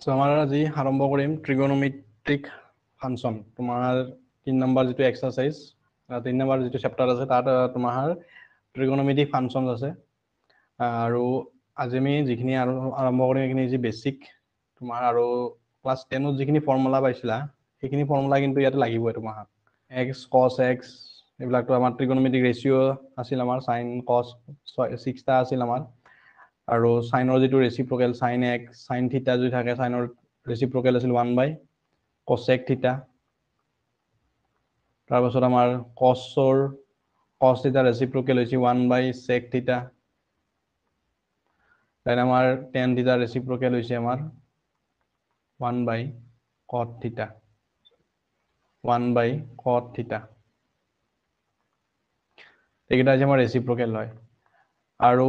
So আমাৰ আজি আৰম্ভ কৰিম ট্ৰিগোনোমেট্ৰিক ফাংচন তোমাৰ 3 নম্বৰ যেটো এক্সাৰসাইজ 3 নম্বৰ যেটো চেপ্টাৰ আছে তাত তোমাৰ ট্ৰিগোনোমেট্ৰিক ফাংচন আছে আৰু আজি আমি যিখিনি আৰম্ভ কৰিম এইখিনি যে বেসিক তোমাৰ আৰু ক্লাস 10 ত যিখিনি ফৰ্মুলা পাইছিলা সেইখিনি ফৰ্মুলা কিন্তু ইয়াতে লাগিব তোমাৰ x cos x এইবিলাকটো আমাৰ ট্ৰিগোনোমেট্ৰিক ৰেশিও আছিল আমাৰ sin cos 6 টা আছিল আমাৰ আৰু সাইনৰ যেটো ৰেচিপ্ৰকেল sin x sin θ যদি থাকে সাইনৰ ৰেচিপ্ৰকেল আছিল 1 cosec θ তাৰ পাছত আমাৰ cosৰ cos θ ৰেচিপ্ৰকেল হৈছে 1 sec θ তাই আমাৰ tan θ ৰেচিপ্ৰকেল হৈছে আমাৰ 1 cot θ 1 cot θ এইকেইটা যে আমাৰ ৰেচিপ্ৰকেল হয় আৰু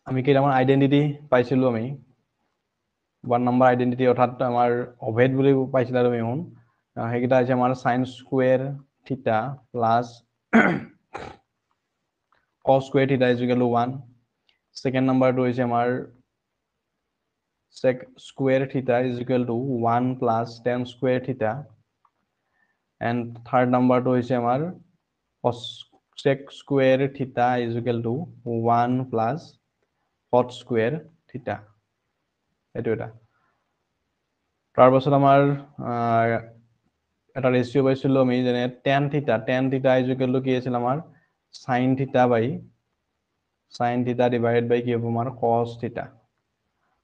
আমি কেইটামান আইডেন্টিটি পাইছিলো আমি 1 নম্বৰ আইডেন্টিটি অৰ্থাৎ আমাৰ অভেদ বুলি পাইছিলা তুমি এখন সেইকেইটা আছে আমাৰ sin স্কয়াৰ থিটা প্লাস cos স্কয়াৰ থিটা is equal to 1 সেকেন্ড নম্বৰটো হৈছে আমাৰ sec স্কয়াৰ থিটা is equal to 1 plus tan square থিটা and third নম্বৰটো হৈছে আমাৰ cos sec স্কয়াৰ থিটা is equal to 1 plus cot square থিটা এটো এটা তাৰ পাছত আমাৰ এটা ৰেশিও পাইছিলো আমি যেনে tan θ is equal to কি আছিল আমাৰ sin θ divided by কি হ'ব আমাৰ cos θ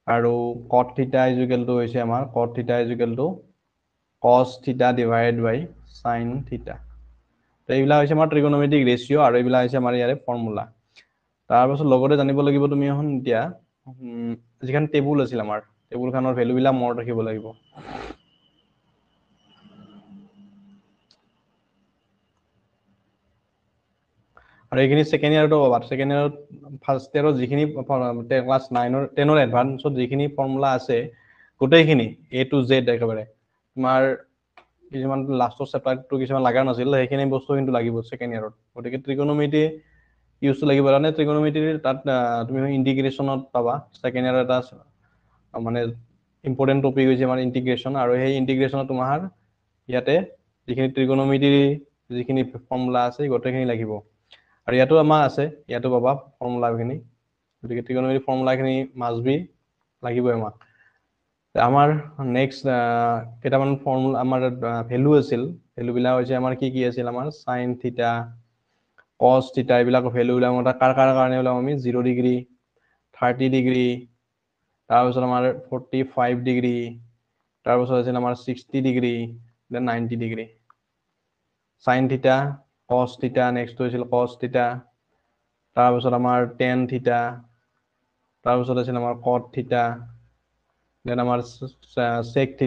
আৰু cot θ is equal to হৈছে আমাৰ cot θ is equal to cos θ divided by sin θ তো এইবিলাক হৈছে আমাৰ ট্ৰিগোনোমেট্ৰিক ৰেশিও আৰু এইবিলাক হৈছে আমাৰ ইয়াৰে ফৰ্মুলা তাৰ পাছত লগতে জানিব লাগিব তুমি এখন এতিয়া যিখান টেবুল আছিল আমাৰ টেবুলখনৰ ভ্যালু বিলাক মনত ৰাখিব লাগিব আৰু এইখিনি সেকেন্ড ইয়াৰটো পাবা সেকেন্ড ইয়াৰত ফাৰ্স্ট ইয়াৰত যিখিনি ক্লাস 9 ৰ 10 ৰ এডভান্সত যিখিনি ফৰ্মুলা আছে গোটেইখিনি A to Z একেবাৰে তোমাৰ কিছুমান লাষ্টৰ চেপ্টাৰটো কিছুমান লাগা নাছিল সেইখিনি বস্তু কিন্তু লাগিব সেকেন্ড ইয়াৰত গতিকে ট্ৰিগোনোমেট্ৰি ইউজটো লাগিব মানে ট্ৰিগোনোমেট্ৰি তাত তুমি ইন্টিগ্ৰেশনত পাবা সেকেন্ড ইয়াৰ এটা মানে ইম্পৰ্টেন্ট টপিক হৈছে আমাৰ ইন্টিগ্ৰেশন আৰু সেই ইন্টিগ্ৰেশনত তোমাৰ ইয়াতে যিখিনি ট্ৰিগোনোমেট্ৰি যিখিনি ফৰ্মুলা আছে গোটেইখিনি লাগিব আৰু ইয়াতো আমাৰ আছে ইয়াতো পাবা ফৰ্মুলাখিনি গতিকে ট্ৰিগোনোমেট্ৰি ফৰ্মুলাখিনি মাস্ট বি লাগিব আমাক আমাৰ নেক্সট কেইটামান ফৰ্মুলা আমাৰ ভ্যালু আছিল ভ্যালু বিলাক হৈছে আমাৰ কি আছিল আমাৰ sin θ cos θ এইবিলাক ভ্যালু বিলাক আমাৰ কাৰ কাৰণে ওলাম আমি 0 ডিগ্ৰী 30 ডিগ্ৰী তাৰ পিছত আমাৰ 45 ডিগ্ৰী তাৰ পিছত আছিল আমাৰ 60 degree then 90 degree sin θ cos θ next হৈছিল cos θ তাৰ পিছত আমাৰ tan θ তাৰ পিছত আছিল আমাৰ cot θ দেন আমাৰ sec θ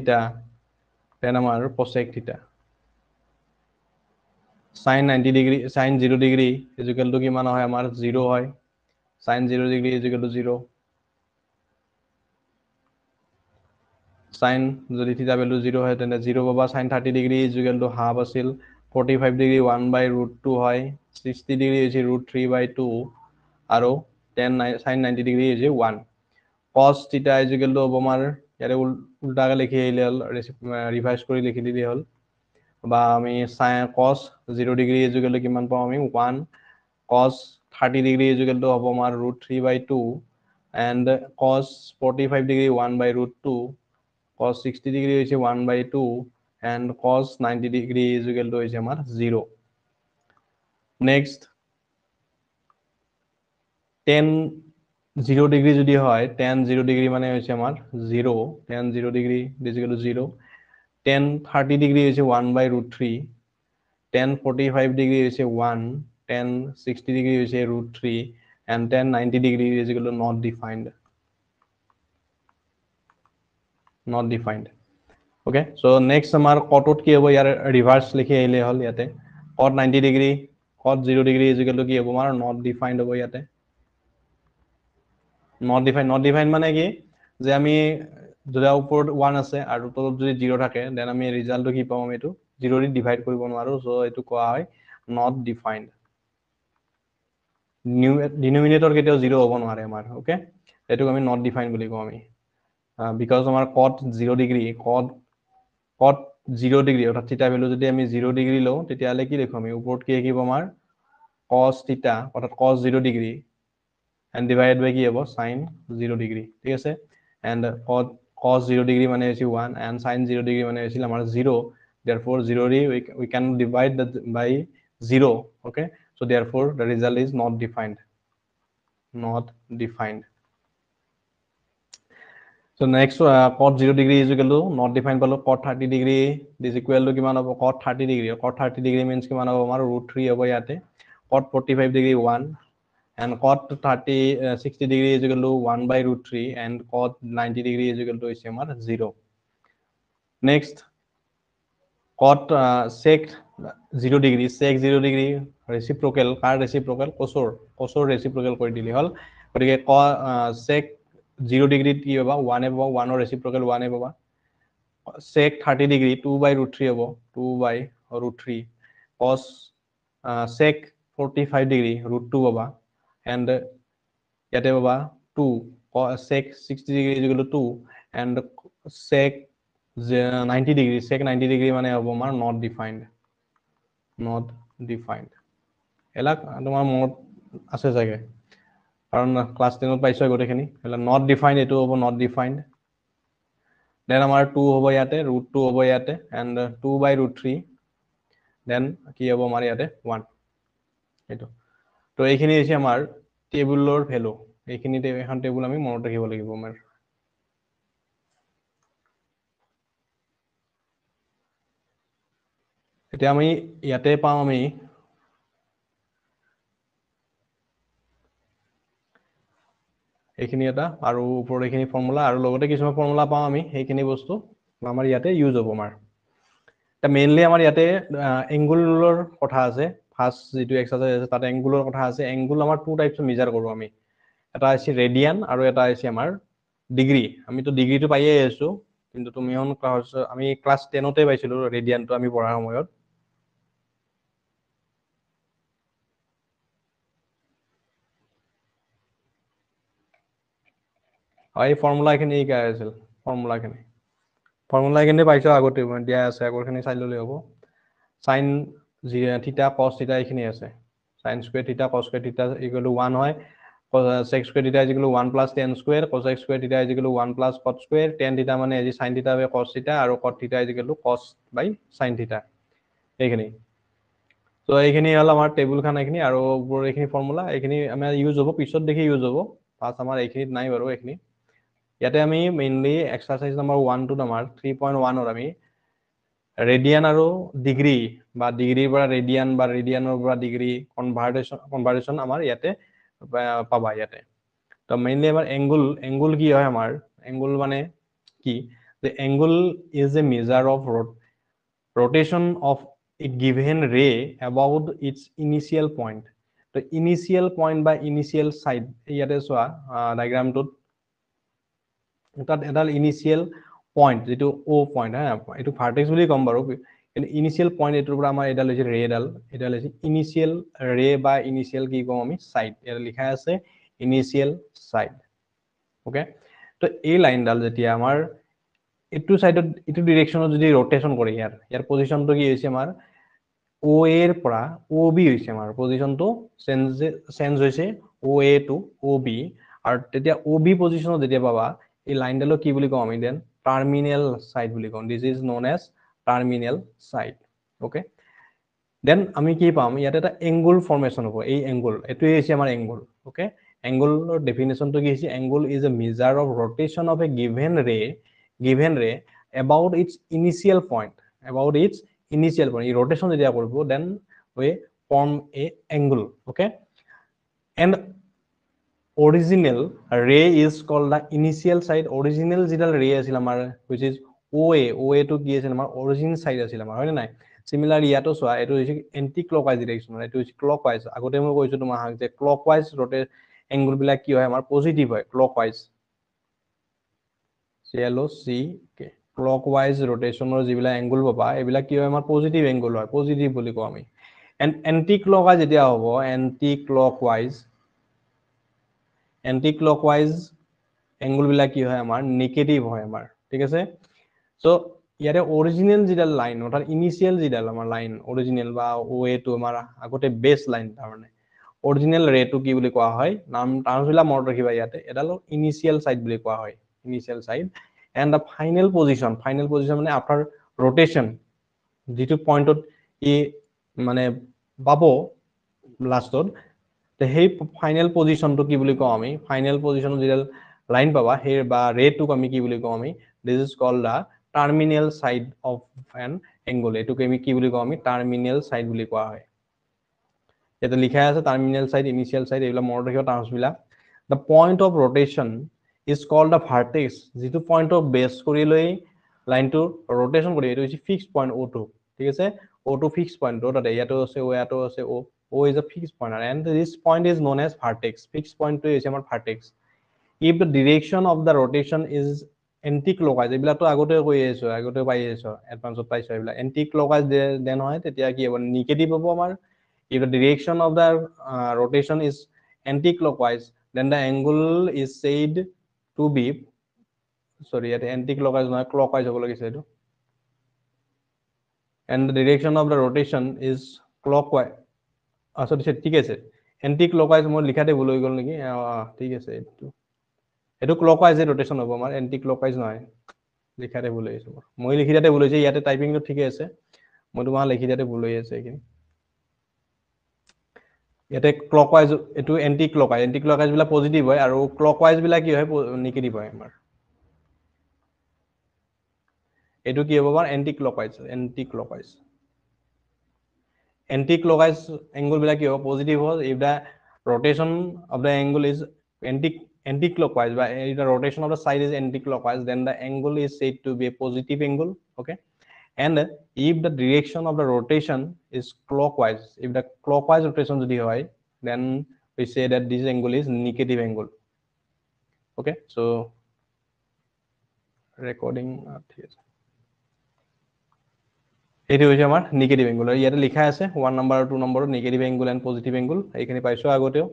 দেন আমাৰ cosec θ sin 90 degree sin 0 degree is equal to কিমান হয় আমাৰ 0 হয় sin 0 degree is equal to 0 sin যদি θ ভ্যালু 0 হয় তেনে 0 পাবা sin 30 degree is equal to half আছিল 45 ডিগ্ৰী 1/√2 হয় 60 ডিগ্ৰী is √3/2 আৰু sin 90 degree is 1 cos θ is equal to আমাৰ ইয়াৰে উল্টাকে লিখি আহিলে হল ৰিভাইজ কৰি লিখি দিলে হল বা আমি sin cos 0 degree is equal to কিমান পাম আমি 1 cos 30 degree is equal to হ'ব আমাৰ √3/2 and cos 45 degree 1/√2 cos 60 degree is 1/2 and cos 90 degree is equal to is 0 next tan 0 degree যদি হয় tan 0 degree মানে হচ্ছে আমার 0 tan 0 degree is equal to 0 tan 30 degree is 1/√3 tan 45 degree is 1 tan 60 degree is √3 and tan 90 degree is equal to not defined okay so next আমাৰ cot কি হ'ব ইয়াৰ ৰিভাৰ্স লিখি আহিলে হল ইয়াতে cot 90 degree cot 0 degree is equal to কি হ'ব আমাৰ not defined হ'ব ইয়াতে not defined মানে কি যে আমি যদি ওপৰত 1 আছে আৰু তলত যদি 0 থাকে দেন আমি ৰিজাল্টটো কি পাম এটো 0 দি ডিভাইড কৰিব নোৱাৰো সো এটো কোৱা হয় not defined ডিনোমিনেটৰ কেতিয়াও 0 হ'ব নোৱাৰে আমাৰ ওকে এটো আমি not defined বুলি কওঁ আমি বিকজ আমাৰ cot 0 ডিগ্ৰী cot 0 ডিগ্ৰী অৰ্থাৎ থিটা ভ্যালু যদি আমি 0 ডিগ্ৰী লওঁ তেতিয়াহলে কি লিখো আমি ওপৰত কি লিখিব আমাৰ cos থিটা অৰ্থাৎ cos 0 degree and divided by কি হ'ব sin 0 ডিগ্ৰী ঠিক আছে and cos 0 ডিগ্ৰী মানে হৈছে 1 and sin 0 ডিগ্ৰী মানে হৈছিল আমাৰ 0 therefore 0 ৰে we can divide that by 0 okay so therefore the result is not defined so next cot 0 degree is equal to not defined palo cot 30 degree is equal to kiman hobo cot 30 degree cot 30 degree means kiman hobo amar √3 hobo yate cot 45 degree 1 and cot 60 degree is equal to 1 by √3 and cot 90 degree is equal to is amar 0 next cot sec 0 degree reciprocal car reciprocal cosor reciprocal kori dili hol gotike sec 0 degree কি হবা 1 হবা 1 or reciprocal 1 হবা sec 30 degree 2 by √3 হবো 2 by √3 cos sec 45 degree √2 হবা and ইয়াতে হবা 2 sec 60 degree is equal to 2 and sec 90 degree মানে হবো আমাৰ not defined এলা তোমাৰ মনত আছে জাগে কারণ ক্লাস 10 পাইছো গোটেখিনি হলা not defined এটো হবো not defined then আমাৰ 2 হবো ইয়াতে √2 হবো ইয়াতে and 2 by √3 then কি হবো আমাৰ ইয়াতে 1 এটো তো এইখিনি হৈছে আমাৰ টেবুলৰ ভ্যালু এইখিনিতে এখন টেবুল আমি মনত ৰাখিব লাগিব আমাৰ এতিয়া আমি ইয়াতে পাম আমি এইখিনি এটা আৰু ওপৰৰ এইখিনি ফৰ্মুলা আৰু লগতে কিছুমান ফৰ্মুলা পাম আমি এইখিনি বস্তু আমাৰ ইয়াতে ইউজ হ'ব আমাৰ তা মেইনলি আমাৰ ইয়াতে এংগুলৰ কথা আছে ফাৰ্স্ট যেটো এক্সাৰসাইজ আছে তাতে এংগুলৰ কথা আছে এংগুল আমাৰ টু টাইপস মেজাৰ কৰো আমি এটা আছে ৰেডিয়ান আৰু এটা আছে আমাৰ ডিগ্ৰী আমি তো ডিগ্ৰীটো পাইয়ে আছো কিন্তু তুমি হন ক্লাস আমি ক্লাস 10 তে পাইছিলো ৰেডিয়ানটো আমি পঢ়াৰ সময়ত এই ফৰ্মুলাখিনি কি আছিল ফৰ্মুলাখিনি পাইছো আগতে দিয়া আছে আগৰখিনি চাই ললে হ'ব sin থিটা cos থিটা এইখিনি আছে sin স্কয়ার থিটা cos স্কয়ার থিটা = 1 হয় sec স্কয়ার থিটা = 1 + tan স্কয়ার cosec স্কয়ার থিটা = 1 + cot স্কয়ার tan থিটা মানে এই sin থিটা বাই cos থিটা আৰু cot থিটা = cos বাই sin থিটা এইখিনি তো এইখিনি হল আমাৰ টেবুল খান এইখিনি আৰু ওপৰৰ এইখিনি ফৰ্মুলা এইখিনি আমাৰ ইউজ হ'ব পিছত দেখি ইউজ হ'ব পাস আমাৰ এইখিনিত নাই বাৰু এইখিনি ইয়াতে আমি mainly exercise number 1 to number 3.1 ৰ আমি ৰেডিয়ান আৰু ডিগ্ৰী বা ডিগ্ৰীৰ পৰা ৰেডিয়ান বা ৰেডিয়ানৰ পৰা ডিগ্ৰী কনভাৰ্সন আমাৰ ইয়াতে পাবা ইয়াতে তো মেইনলি আমাৰ এংগুল কি হয় আমাৰ এংগুল মানে কি the angle is a measure of rotation of a given ray about its initial point the initial point by initial side ইয়াতে চোৱা ডায়াগ্ৰামটোত তাত এডাল ইনিশিয়াল পয়েন্ট যেটো ও পয়েন্ট হ্যাঁ এটো ভাৰ্টেক্স বুলি কম বাৰু কিন্তু ইনিশিয়াল পয়েন্ট এটোৰ পৰা আমাৰ এডাল হৈছে ৰে এডাল হৈছে ইনিশিয়াল ৰে বা ইনিশিয়াল কি কম আমি সাইড এটা লিখা আছে ইনিশিয়াল সাইড ওকে তো এই লাইনডাল যেতিয়া আমাৰ এটো সাইডত এটো ডাইৰেকশনত যদি ৰোটেশন কৰে ইয়াৰ পজিশনটো কি হৈছে আমাৰ ও এৰ পৰা ও বি হৈছে আমাৰ পজিশনটো চেঞ্জ হৈছে ও এ টু ও বি আৰু তেতিয়া ও বি পজিশনত যেতিয়া পাবা এই লাইনডালক কি বুলি কম আমি দেন টার্মিনাল সাইড বুলি কম this is known as terminal side okay then আমি কি পাম ইয়াতে এটা এংগুল ফর্মেশন হ'ব এই এংগুল এটোই হৈছে আমাৰ এংগুল ওকে এংগুলৰ ডেফিনেশনটো কি হৈছে angle is a measure of rotation of A given ray about its initial point এই rotation যেতিয়া কৰিব then we form a angle okay and original ray is called the initial side original যেডাল ray আছিল আমাৰ which is oa to কি আছিল আমাৰ origin side আছিল আমাৰ হয় নাই similar ইয়াতো চোৱা এটো হৈছে anti clockwise direction এটো হৈছে clockwise আগতে মই কৈছো তোমাক যে clockwise rotate angle বিলাক কি হয় আমাৰ পজিটিভ হয় clockwise CLOCK clockwise rotational যিবিলাক angle পাবা এবিলাক কি হয় আমাৰ পজিটিভ angle হয় পজিটিভ বুলি কও আমি and anti clockwise যেতিয়া হ'ব anti clockwise এংগুল বিলাক কি হয় আমাৰ নেগেটিভ হয় আমাৰ ঠিক আছে সো ইয়াৰে অৰিজিনাল যিডাল লাইন অৰ্থাৎ ইনিশিয়াল যিডাল আমাৰ লাইন অৰিজিনাল বা ওয়ে টু আমাৰ আগতে বেস লাইন তাৰমানে অৰিজিনাল ৰেটো কি বুলি কোৱা হয় নাম টাৰ্মছবিলাক মনত ৰাখিবা ইয়াতে এডাল ইনিশিয়াল সাইড বুলি কোৱা হয় initial side and the final position মানে আফটাৰ rotation যেটো পয়েন্টত ই মানে পাব লাষ্টত সেই ফাইনাল পজিশনটো কি বুলি কওঁ আমি ফাইনাল পজিশনত যেডাল লাইন পাবা সেই বা ৰেটোক আমি কি বুলি কওঁ আমি this is called the terminal side of an angle এটুকে আমি কি বুলি কওঁ আমি টার্মিনাল সাইড বুলি কোৱা হয় এটা লিখা আছে টাৰ্মিনাল সাইড ইনিশিয়াল সাইড এগুলা মনত ৰাখিবা টার্মস বিলাক the point of rotation is called the vertex যেটো point of base কৰি লৈ লাইন টু rotation কৰি এটো হৈছে fixed point o2 ঠিক আছে o2 fixed point তাতে ইয়াতো আছে o ইয়াতো আছে o is a fixed point and this point is known as vertex fixed point to হৈছে আমাৰ vertex if the direction of the rotation is anti-clockwise এবিলাকটো আগতে কৈ আছো আগতে পাই আছো এডভান্সত পাইছো এবিলাক anti-clockwise দেন হয় তেতিয়া কি হ'ব নেগেটিভ হ'ব আমাৰ if the direction of the rotation is anti-clockwise then the angle is said to be sorry at anti-clockwise not clockwise হ'ব লাগিছে এটো and the direction of the rotation is clockwise sorry ঠিক আছে anti-clockwise মই লিখাতে ভুল হৈ গল নেকি ঠিক আছে এটো clockwise rotation হ'ব আমাৰ anti-clockwise নহয় লিখাতে ভুল হৈছে মই লিখিদাতে ভুল হৈছে ইয়াতে টাইপিংটো ঠিকে আছে মই তোমাক লিখিদাতে ভুল হৈ আছে কি ইয়াতে ক্লকৱাইজ এটো এন্টি ক্লকৱাইজ বিলা পজিটিভ হয় আৰু ক্লকৱাইজ বিলা কি হয় নেগেটিভ হয় আমাৰ এটো কি হ'ব আমাৰ এন্টি ক্লকৱাইজ angle বিলা কি হ'ব পজিটিভ হয় if the rotation of the angle is anti clockwise বা if the rotation of the side is anti clockwise then the angle is said to be a positive angle okay and if the direction of the rotation is clockwise if the clockwise rotation jodi hoy then we say that this angle is negative angle okay so recording ঠিক আছে এটো হৈছে আমাৰ negative angle আৰু ইয়াতে লিখা আছে 1 নম্বৰ আৰু 2 নম্বৰ negative angle and positive angle এইখিনি পাইছো আগতেও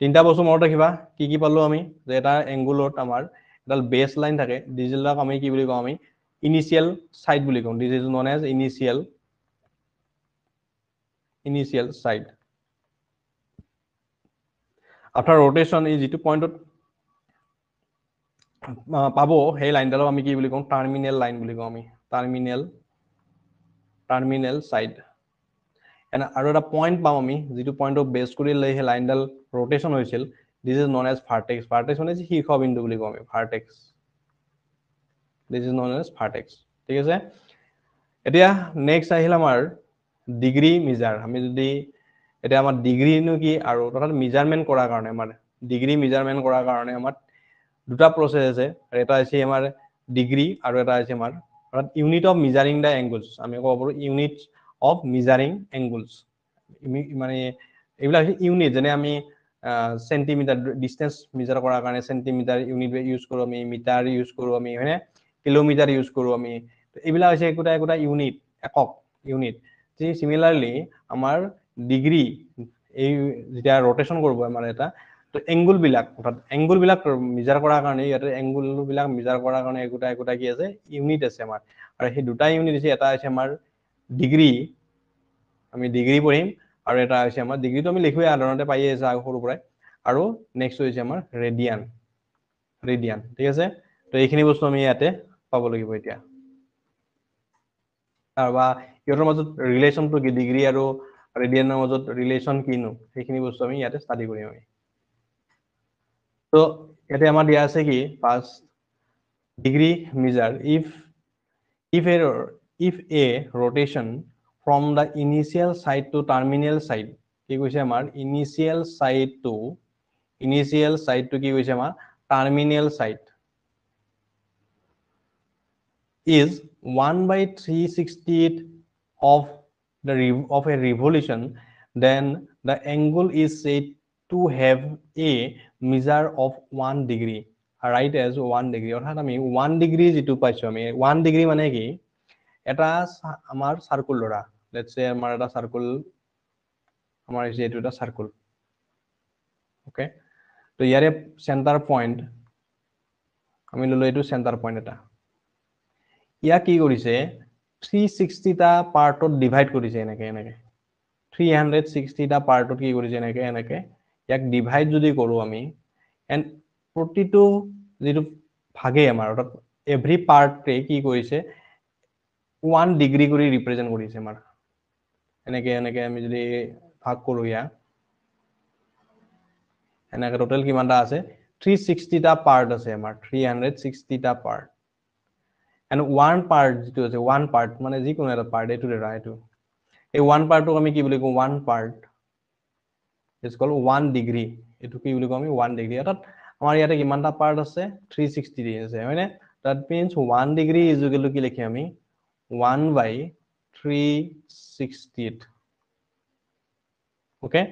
তিনটা বস্তু মনত ৰাখিবা কি পালো আমি যে এটা এংগুলত আমাৰ এডাল বেস লাইন থাকে ডিজিটালক আমি কি বুলি কওঁ আমি ইনিশিয়াল সাইড বুলি কওঁ this is known as initial side after rotation এই যেটো পয়েন্টত পাবো সেই লাইনডালক আমি কি বুলি কওঁ টার্মিনাল লাইন বুলি কওঁ আমি টার্মিনাল সাইড এন্ড আৰু এটা পয়েন্ট পাম আমি যেটো পয়েন্টক বেস কৰি লৈ হে লাইনডাল rotation হৈছিল this is known as vertex মানে শীৰ্ষ বিন্দু বুলি কওঁ আমি vertex this is known as vertex ঠিক আছে এতিয়া নেক্সট আহিল আমাৰ ডিগ্ৰী মেজাৰ আমি যদি এটা আমাৰ ডিগ্ৰী নো কি আৰু তথাৎ মেজাৰমেন্ট কৰাৰ কাৰণে আমাৰ ডিগ্ৰী মেজাৰমেন্ট কৰাৰ কাৰণে আমাৰ দুটা প্ৰসেস আছে এটা আছে আমাৰ ডিগ্ৰী আৰু এটা আছে আমাৰ অৰ্থাৎ ইউনিট অফ মেজাৰিং দা এঙ্গলস আমি ক'ব পাৰো ইউনিট অফ মেজাৰিং এঙ্গলস মানে এইবিলাক ইউনিট যেনে আমি সেন্টিমিটাৰ ডিসটেন্স মেজাৰ কৰাৰ কাৰণে সেন্টিমিটাৰ ইউনিট ইউজ কৰো আমি মিটাৰ ইউজ কৰো আমি হয়নে কিলোমিটাৰ ইউজ কৰো আমি এইবিলাক হৈছে একটা ইউনিট একক ইউনিট যে সিমিলাৰলি আমাৰ ডিগ্ৰী এই যেতিয়া ৰোটেশন কৰব আমাৰ এটা তো এঙ্গল বিলাক অৰ্থাৎ এঙ্গল বিলাক মেজাৰ কৰাৰ কাৰণে ইয়াতে এঙ্গল বিলাক মেজাৰ কৰাৰ কাৰণে একটা কি আছে ইউনিট আছে আমাৰ আৰু সেই দুটা ইউনিট আছে এটা আছে আমাৰ ডিগ্ৰী আমি ডিগ্ৰী পঢ়িম আৰু এটা আছে আমাৰ ডিগ্ৰীটো আমি লিখোৱে সাধাৰণতে পাইয়ে আছে সৰু পৰাই আৰু নেক্সট হৈছে আমাৰ ৰেডিয়ান ঠিক আছে তো এইখিনি বস্তু আমি ইয়াতে পাব লাগিব এতিয়া আৰু বা ইহঁতৰ মাজত ৰিলেশনটো কি ডিগ্ৰী আৰু ৰেডিয়ানৰ মাজত ৰিলেশন কিনো সেইখিনি বস্তু আমি ইয়াতে ষ্টাডি কৰিম আমি তো ইয়াতে আমাৰ দিয়া আছে কি first degree measure if a rotation from the initial side to terminal side কি কৈছে আমাৰ initial side to কি কৈছে আমাৰ terminal side is 1/360th of a revolution then the angle is said to have a measure of 1 degree right as 1 degree অর্থাৎ আমি 1 degree যেটো পাইছো আমি 1 degree মানে কি এটা আমাৰ সাৰ্কেল ধৰা লেটস সে আমাৰ এটা সাৰ্কেল আমাৰ এই যেটো এটা সাৰ্কেল ওকে তো ইয়াৰে সেন্টাৰ পয়েন্ট আমি ললো এইটো সেন্টাৰ পয়েন্ট এটা ইয়া কি কৰিছে 360 টা পাৰ্টত ডিভাইড কৰিছে এনেকে এনেকে 360 টা পাৰ্টত কি কৰিছে এনেকে এনেকে ইয়াক ডিভাইড যদি কৰো আমি এন্ড প্ৰতিটো যেটো ভাগে আমাৰ অৰ্থাৎ এভৰি পাৰ্টে কি কৰিছে 1 ডিগ্ৰী কৰি ৰিপ্ৰেজেন্ট কৰিছে আমাৰ এনেকে এনেকে আমি যদি ভাগ কৰো ইয়া এনেকে টোটাল কিমানটা আছে 360 টা পাৰ্ট আছে আমাৰ 360 টা পাৰ্ট এন্ড ওয়ান পাৰ্ট যেটো আছে ওয়ান পাৰ্ট মানে যি কোনো এটা পাৰ্ট এটো ৰা এটো এই ওয়ান পাৰ্টক আমি কি বুলি কওঁ one part is call 1 degree এটো কি বুলি কওঁ আমি 1 ডিগ্ৰী অৰ্থাৎ আমাৰ ইয়াতে কিমানটা পাৰ্ট আছে 360 ডিগ্ৰী আছে হয়নে that means 1 degree is equal to কি লিখি আমি 1 by 360 ওকে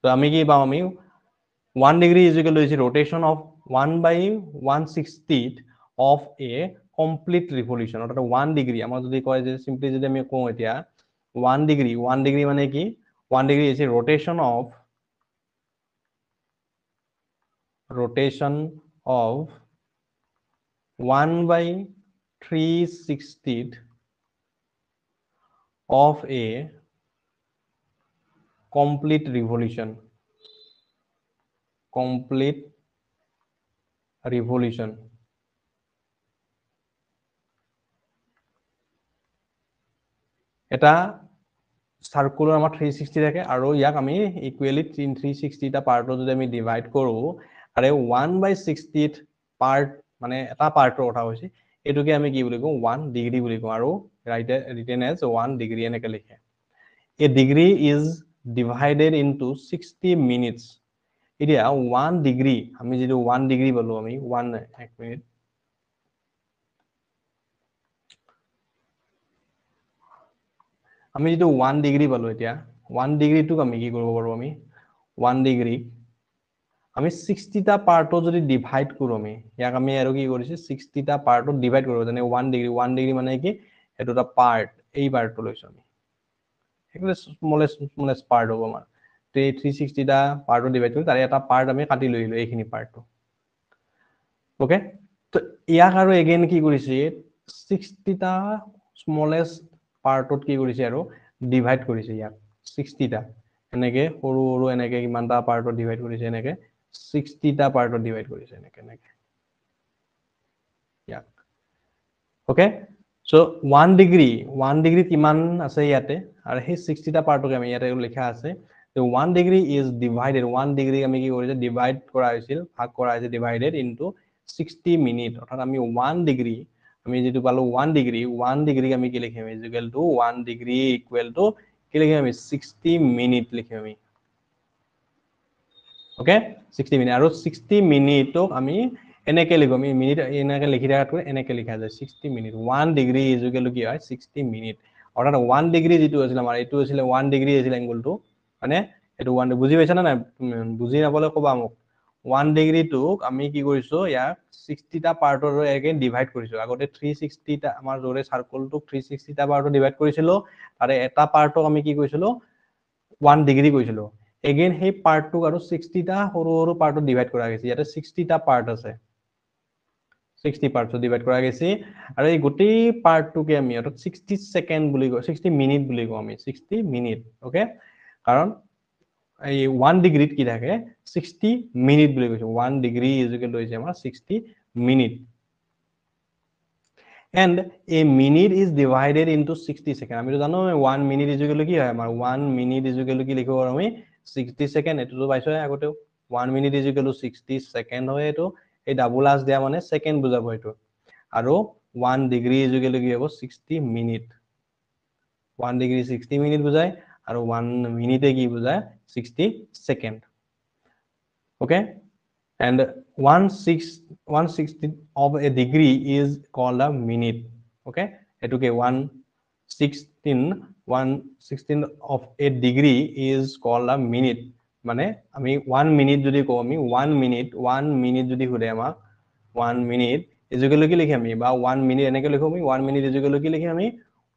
তো আমি কি পাম আমি 1 degree is equal to rotation of 1 by 160th of a complete revolution অর্থাৎ 1 degree আমাৰ যদি কয় যে সিম্পলি যদি আমি কওঁ এতিয়া 1 degree মানে কি 1 degree is a rotation of 1 by 360th of a complete revolution এটা সার্কুলার আমাৰ 360 থাকে আৰু ইয়াক আমি ইকুৱেলি 360 টা পাৰ্টত যদি আমি ডিভাইড কৰো আৰে 1/60th পাৰ্ট মানে এটা পাৰ্টৰ কথা হৈছে এটোকে আমি কি বুলি কওঁ 1 ডিগ্ৰী বুলি কওঁ আৰু written as 1 ডিগ্ৰী এনেকে লিখে a degree is divided into 60 minutes এতিয়া 1 ডিগ্ৰী আমি যেটো 1 ডিগ্ৰী বলো আমি 1 এক মিনিট আমি যেটো 1 ডিগ্ৰী পালো এতিয়া 1 ডিগ্ৰীটোক আমি কি কৰিব পাৰো আমি 1 ডিগ্ৰী আমি 60 টা পাৰ্টত যদি ডিভাইড কৰো আমি ইয়াক আমি আৰু কি কৰিছে 60 টা পাৰ্টত ডিভাইড কৰিব জানে 1 ডিগ্ৰী মানে কি এটোটা পাৰ্ট এই পাৰ্টটো লৈছো আমি একলে স্মলেষ্ট পাৰ্ট হ'ব আমাৰ তে 360 টা পাৰ্টত ডিভাইড কৰি তাৰে এটা পাৰ্ট আমি কাটি লৈলো এইখিনি পাৰ্টটো ওকে তো ইয়াক আৰু এগেইন কি কৰিছে 60 টা স্মলেষ্ট পাৰ্টত কি কৰিছে আৰু ডিভাইড কৰিছে ইয়াক 60 টা এনেকে সৰু সৰু এনেকে কিমানটা পাৰ্টত ডিভাইড কৰিছে এনেকে 60 টা পাৰ্টত ডিভাইড কৰিছে এনেকে এনেকে ইয়াক ওকে সো 1 ডিগ্ৰী কিমান আছে ইয়াতে আৰু সেই 60 টা পাৰ্টক আমি ইয়াতে লিখা আছে তো 1 degree is divided 1 degree আমি কি কৰিছে ডিভাইড কৰা হৈছিল ভাগ কৰা হৈছে ডিভাইডেড ইনটু 60 মিনিট অৰ্থাৎ আমি 1 ডিগ্ৰী আমি যেটো পালো 1 ডিগ্ৰী আমি কি লিখিম is equal to 1 degree equal to কি লিখিম আমি 60 মিনিট লিখিম আমি ওকে 60 মিনিট আৰু 60 মিনিটক আমি এনেকে লিখো আমি মিনিট এনেকে লিখি ৰাখাতকৈ এনেকে লিখা যায় 60 minute 1 degree is equal to কি হয় 60 মিনিট অৰ্থাৎ 1 ডিগ্ৰী যেটো আছিল আমাৰ এটো আছিল 1 ডিগ্ৰী আছিল এংগলটো মানে এটো 1 বুজি পাইছা না বুজি নাপালে কবা মোক 1 ডিগ্ৰী টুক আমি কি কৰিছো ইয়াক 60 টা পাৰ্টৰ এগেইন ডিভাইড কৰিছো আগতে 360 টা আমাৰ জৰে সাৰ্কেলটোক 360 টা পাৰ্টত ডিভাইড কৰিছিলো আৰু এটা পাৰ্টক আমি কি কৰিছিলো 1 ডিগ্ৰী কৈছিলো এগেইন সেই পাৰ্টটোক আৰু 60 টা সৰু সৰু পাৰ্টত ডিভাইড কৰা গৈছে ইয়াতে 60 টা পাৰ্ট আছে 60 পাৰ্টত ডিভাইড কৰা গৈছে আৰু এই গোটেই পাৰ্টটোকে আমি অৰ্থাৎ 60 সেকেন্ড বুলি কওঁ 60 মিনিট বুলি কওঁ আমি 60 মিনিট ওকে কাৰণ এই 1 ডিগ্ৰীত কি থাকে 60 মিনিট বুলি কৈছো 1 ডিগ্ৰী ইজ ইকুৱেল টু হৈছে আমাৰ 60 minute and a minute is divided into 60 seconds আমি তো জানো 1 মিনিট ইজ ইকুৱেল টু কি হয় আমাৰ 1 মিনিট ইজ ইকুৱেল টু কি লিখিব পাৰো আমি 60 সেকেন্ড এটো তো পাইছো আগতে 1 minute is equal two 60 second হয় এটো এই ডাবল আস দিয়া মানে সেকেন্ড বুজাব এটো আৰু 1 ডিগ্ৰী ইজ ইকুৱেল টু কি হ'ব 60 মিনিট 1 ডিগ্ৰী 60 মিনিট বুজায় আৰু 1 মিনিটে কি বুজায় 60 second okay and 1/60 of a degree is called a minute okay etuke 1/16 of a degree is called a minute মানে আমি 1 মিনিট যদি কও আমি 1 মিনিট যদি হুদে আমাক 1 মিনিট ইজুকেল কি লিখি আমি বা 1 মিনিট এনেকে লিখো আমি 1 মিনিট ইজুকেল কি লিখি আমি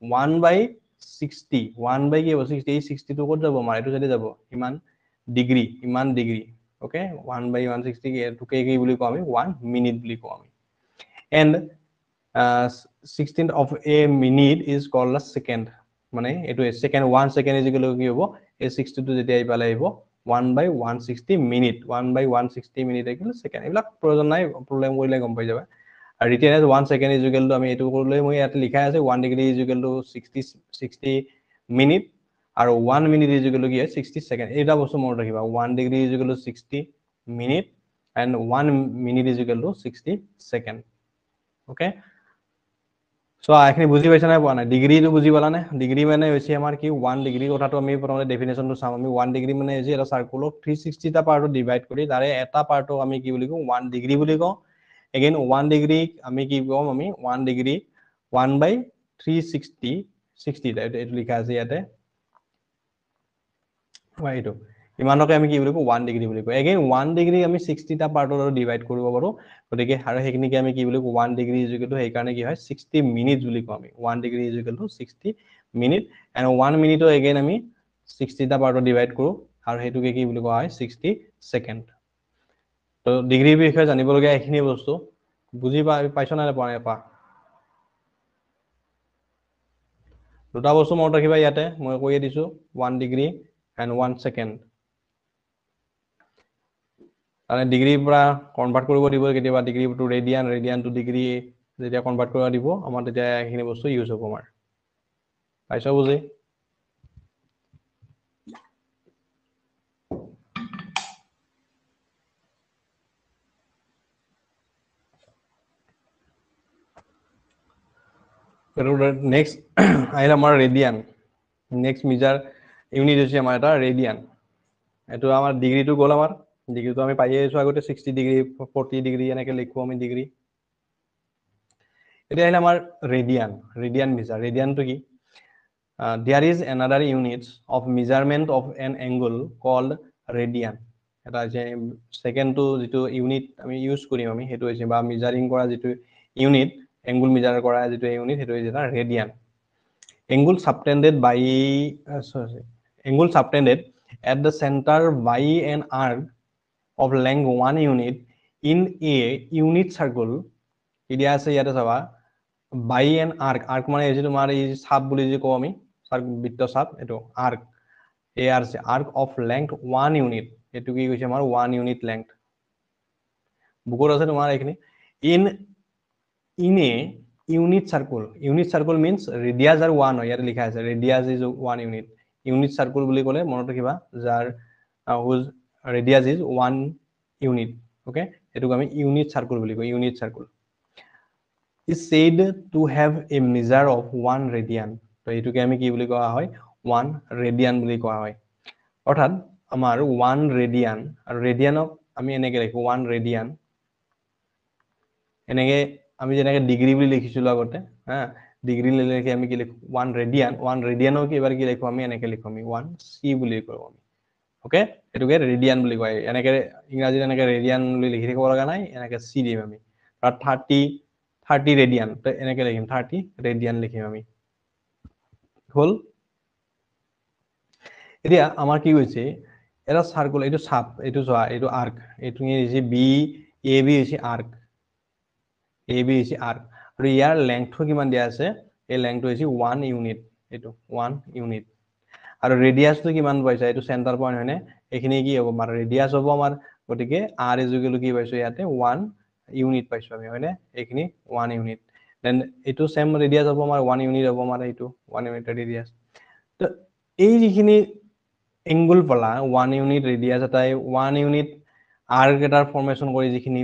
1/60 1 কি হ'ব 60 এই 60 টো কত যাব আমাৰ এটো যদি যাব ইমান ডিগ্ৰী okay 1/160 এটোকে কি বুলি কও আমি 1 মিনিট বুলি কও আমি and 16th of a minute is called a second মানে এটো second 1 second is equal to কি হ'ব এই 62 যেতিয়া আইপালে আহিব 1/160 minute 1/160 minute equal second এবিলাক প্ৰয়োজন নাই প্ৰবলেম কৰিলে গম পাই যাবা আৰু written as 1 second is equal to আমি এটো কৰিলে মই ইয়াত লিখা আছে 1 degree is equal to 60 minute আৰু 1 minute is equal to কি 60 second এটা বস্তু মনত ৰাখিবা 1 degree is equal to 60 minute and 1 minute is equal to 60 second okay so এখানে বুজি পাইছা না পোৱা নাই ডিগ্ৰীটো বুজি পালা নে ডিগ্ৰী মানে হৈছে আমাৰ কি 1 ডিগ্ৰী কথাটো আমি প্ৰথমতে ডেফিনেশনটো চাম আমি 1 ডিগ্ৰী মানে হৈছে এটা সাৰ্কুলক 360 টা পাৰ্টত ডিভাইড কৰি তাৰে এটা পাৰ্টক আমি কি বুলি কওঁ 1 ডিগ্ৰী বুলি কওঁ again 1 ডিগ্ৰী আমি কি কম আমি 1 ডিগ্ৰী 1/360 60 এটা লিখা আছে ইয়াতে এইটো ইমানকে আমি কি বুলি কওঁ 1 ডিগ্ৰী বুলি কওঁ again 1 ডিগ্ৰী আমি 60 টা পাৰ্টত ডিভাইড কৰিব পাৰো গতিকে আৰু হেকিনিকে আমি কি বুলি কওঁ 1 ডিগ্ৰী ইজ ইকুৱেল টু সেই কাৰণে কি হয় 60 মিনিট বুলি কওঁ আমি 1 degree is equal two 60 minute and 1 মিনিটও again আমি 60 টা পাৰ্টত ডিভাইড কৰো আৰু হেতুকে কি বুলি কোৱা হয় 60 সেকেন্ড তো ডিগ্ৰীৰ বিষয়ে জানিব লগা এখিনি বস্তু বুজি পাইছ না পোৱা নাই পা দুটা বস্তু মনত ৰাখিবা ইয়াতে মই কৈয়ে দিছো 1 ডিগ্ৰী and 1 second মানে ডিগ্ৰী পৰা কনভাৰ্ট কৰিব দিব কেতিয়াবা degree to radian to degree যেতিয়া কনভাৰ্ট কৰিব দিব আমাৰ তেতিয়া এখিনি বস্তু ইউজ হ'ব আমাৰ পাইছা বুজি নেক্সট আহিলে আমাৰ ৰেডিয়ান নেক্সট মেজাৰ ইউনিট হৈছে আমাৰ এটা ৰেডিয়ান এটো আমাৰ ডিগ্ৰীটো গ'ল আমাৰ ডিগ্ৰীটো আমি পাইয়ে আছো আগতে 60 ডিগ্ৰী 40 ডিগ্ৰী এনেকে লিখো আমি ডিগ্ৰী এটা আহিলে আমাৰ ৰেডিয়ান মেজাৰ ৰেডিয়ানটো কি there is another unit of measurement of an angle called radian এটা যে সেকেন্ড টু যেটো ইউনিট আমি ইউজ কৰিম আমি হেতু হৈছে বা মেজাৰিং কৰা যেটো ইউনিট angle measure কৰা যেটো ইউনিট হেতু হৈছে radian angle subtended by angle subtended at the center by an arc of length 1 unit in a unit circle ইডিয়া আছে ইয়াতে চাবা by an arc মানে এই যে তোমাৰ এই সাপ বুলি যে কও আমি বৃত্ত সাপ এটো arc arc of length 1 unit এটো কি কৈছে আমাৰ 1 unit length বুকৰ আছে তোমাৰ এখিনি in a unit circle means radius are 1 ইয়াতে লিখা আছে radius is 1 unit circle বুলি ক'লে মনত ৰাখিবা যাৰ whose radius is 1 unit okay এটোক আমি unit circle বুলি কওঁ unit circle is said to have a measure of 1 radian তো এটোকে আমি কি বুলি কোৱা হয় 1 radian বুলি কোৱা হয় অৰ্থাৎ আমাৰ 1 radian আৰু ৰেডিয়ানক আমি এনেকে লিখো 1 radian এনেকে আমি যেনেকে ডিগ্ৰী বুলি লিখিছিলো আগতে হা ডিগ্ৰী লিখি আমি কি লিখো 1 ৰেডিয়ানক এবাৰ কি লিখো আমি এনেকে লিখো আমি 1 c বুলি কওঁ আমি ওকে এটোকে ৰেডিয়ান বুলি কয় এনেকে ইংৰাজীত এনেকে ৰেডিয়ান বুলি লিখি থাকিব লগা নাই এনেকে c দিম আমি আৰু 30 ৰেডিয়ান তো এনেকে লিখিম 30 ৰেডিয়ান লিখিম আমি হল এতিয়া আমাৰ কি হৈছে এটা সার্কুল এটো সাপ এটো জোয়া এটো আর্ক এটো ইংরেজি বি এ বি হৈছে আর্ক এ বি হৈছে আর্ক আৰু ইয়াৰ লেংথটো কিমান দিয়া আছে এই লেংথটো হৈছে 1 ইউনিট এটো 1 ইউনিট আৰু ৰেডিয়াসটো কিমান পাইছা এটো সেন্টাৰ পয়েন্ট হয়নে এখিনি কি হ'ব আমাৰ ৰেডিয়াস হ'ব আমাৰ গটিকে r ইজ ইকুয়াল টু কি পাইছো ইয়াতে 1 ইউনিট পাইছো আমি হয়নে এখিনি 1 ইউনিট দেন এটো সেম ৰেডিয়াস হ'ব আমাৰ 1 ইউনিট হ'ব আমাৰ এটো 1 ইউনিট ৰেডিয়াস তো এই যিখিনি এঙ্গল পালা 1 ইউনিট ৰেডিয়াস এটাই 1 ইউনিট আৰ্ক এটাৰ ফৰ্মেশন কৰি যিখিনি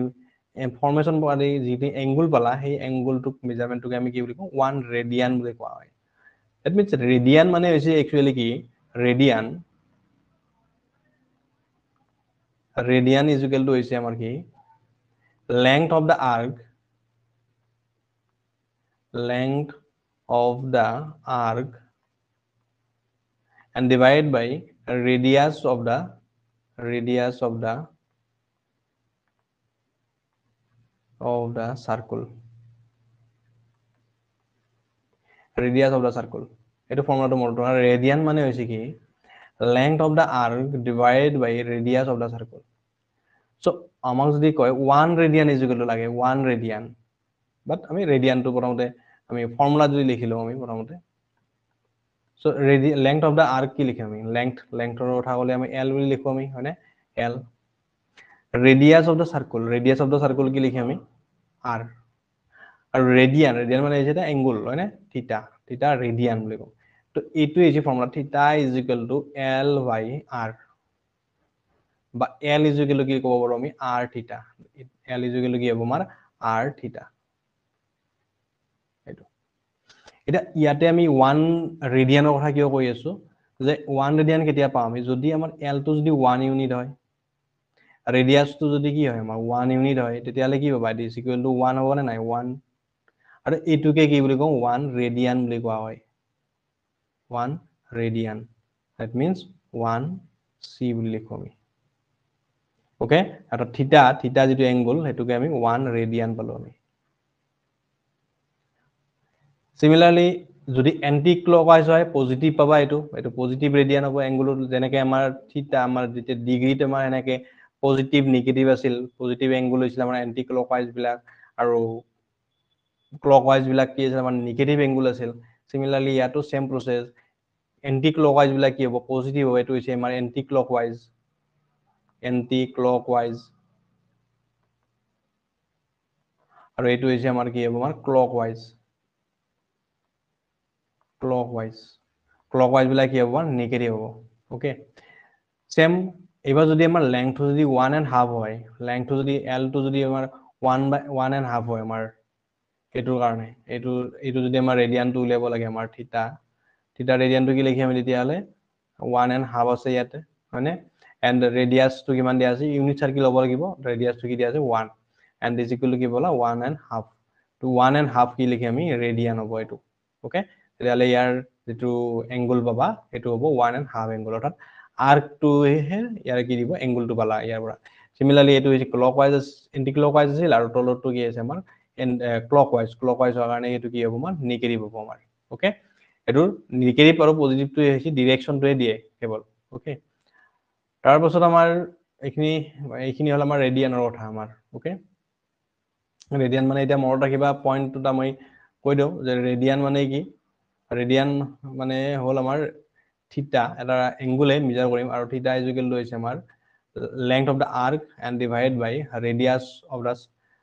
ফৰ্মেশন পালি যিখিনি এঙ্গল পালা সেই এঙ্গলটোক মেজাৰমেন্টটোকে আমি কি বুলি কওঁ 1 ৰেডিয়ান বুলি কোৱা হয় that means ৰেডিয়ান মানে হৈছে একচুয়ালি কি ৰেডিয়ান is equal to হৈছে আমাৰ কি length of the arc and divided by radius of the circle এটো ফর্মুলাটো মনত ৰাখা ৰেডিয়ান মানে হৈছে কি length of the arc divided by radius of the circle so আমাক যদি কয় 1 ৰেডিয়ান is equal to লাগে 1 ৰেডিয়ান বাট আমি ৰেডিয়ানটো প্ৰথমতে আমি ফৰ্মুলা যদি লিখি লওঁ আমি প্ৰথমতে so length of the arc কি লিখিম আমি লেংথৰ কথা ক'লে আমি এল বুলি লিখো আমি হয়নে এল ৰেডিয়াস অফ দা সাৰ্কেল কি লিখি আমি আৰ আৰু ৰেডিয়ান মানে হৈছে এটা এংগল হয়নে থিটা ৰেডিয়ান বুলি কওঁ তো এইটো হৈছে formula theta is equal to L by R বা এল ইজ ইকুৱেল টু কি ক'ব পাৰো আমি আৰ থিটা এল ইজ ইকুৱেল টু কি হ'ব আমাৰ আৰ থিটা এইটো এটা ইয়াতে আমি 1 ৰেডিয়ানৰ কথা কিয় কৈ আছো যে 1 ৰেডিয়ান কেতিয়া পাম আমি যদি আমাৰ এল টো যদি 1 ইউনিট হয় ৰেডিয়াসটো যদি কি হয় আমাৰ 1 ইউনিট হয় তেতিয়ালে কি পাবা ইট ইজ ইকুৱেল টু 1 হ'ব নে নাই 1 আৰু এইটোকে কি বুলি কওঁ 1 ৰেডিয়ান বুলি কোৱা হয় 1 ৰেডিয়ান that means 1 c বুলি লিখো আমি ওকে আৰু থিটা যেটো এংগল হেতুকে আমি 1 ৰেডিয়ান পালো আমি সিমিলাৰলি যদি এন্টি ক্লকৱাইজ হয় পজিটিভ পাবা এটো পজিটিভ ৰেডিয়ান হ'ব এংগল যেনেকে আমাৰ থিটা আমাৰ যেতে ডিগ্ৰীত আমাৰ এনেকে পজিটিভ নেগেটিভ আছিল পজিটিভ এংগল হৈছিল আমাৰ এন্টি ক্লকৱাইজ বিলাক আৰু ক্লকৱাইজ বিলাক কি আছিল আমাৰ নেগেটিভ এংগল আছিল সিমিলাৰলি ইয়াতো সেম প্ৰসেস এন্টি ক্লকৱাইজ বিলাক কি হ'ব পজিটিভ হ'ব এটো হৈছে আমাৰ এন্টি ক্লকৱাইজ আৰু এটো হৈছে আমাৰ কি হ'ব আমাৰ ক্লকৱাইজ বিলাক কি হ'ব নেগেটিভ হ'ব ওকে সেম এবাৰ যদি আমাৰ লেংথ যদি 1.5 হয় লেংথ যদি এল টো যদি আমাৰ 1.5 হয় আমাৰ এটোৰ কাৰণে এটো যদি আমাৰ ৰেডিয়ানটো উলিয়াব লাগে আমাৰ থিটা ৰেডিয়ানটো কি লিখি আমি তেতিয়ালে 1.5 আছে ইয়াতে হয়নে এন্ড ৰেডিয়াসটো কিমান দিয়া আছে ইউনিট সাৰ্কেল হ'ব লাগিব ৰেডিয়াসটো কি দিয়া আছে 1 এন্ড ইজ ইকুৱেল টু কি বলা 1.5 তো 1.5 কি লিখি আমি ৰেডিয়ান হ'ব এটো ওকে তেতিয়ালে ইয়াৰ যেটো এংগল পাবা এটো হ'ব 1.5 এংগল অৰ্থাৎ আৰ্ক টু হে ইয়াৰ কি দিব এংগলটো পালা ইয়াৰ পৰা সিমিলাৰলি এটো হৈছে ক্লকৱাইজ এন্টি ক্লকৱাইজ আছিল আৰু তলৰটো কি আছে আমাৰ ক্লকৱাইজ হোৱাৰ কাৰণে এটো কি হ'ব আমাৰ নেগেটিভ হ'ব আমাৰ ওকে এটো নেগেটিভ আৰু পজিটিভটো হৈছে ডাইৰেকশনটোৱে দিয়ে কেৱল ওকে তাৰ পাছত আমাৰ এইখিনি হল আমাৰ ৰেডিয়ানৰ কথা আমাৰ ওকে ৰেডিয়ান মানে এটা মনত ৰাখিবা পইণ্টটো মই কৈ দিও যে ৰেডিয়ান মানে কি ৰেডিয়ান মানে হল আমাৰ থিটা এটা এংগুলে মেজাৰ কৰিম আৰু থিটা ইজ ইকুৱেল টু হৈছে আমাৰ length of the arc and divided by radius of the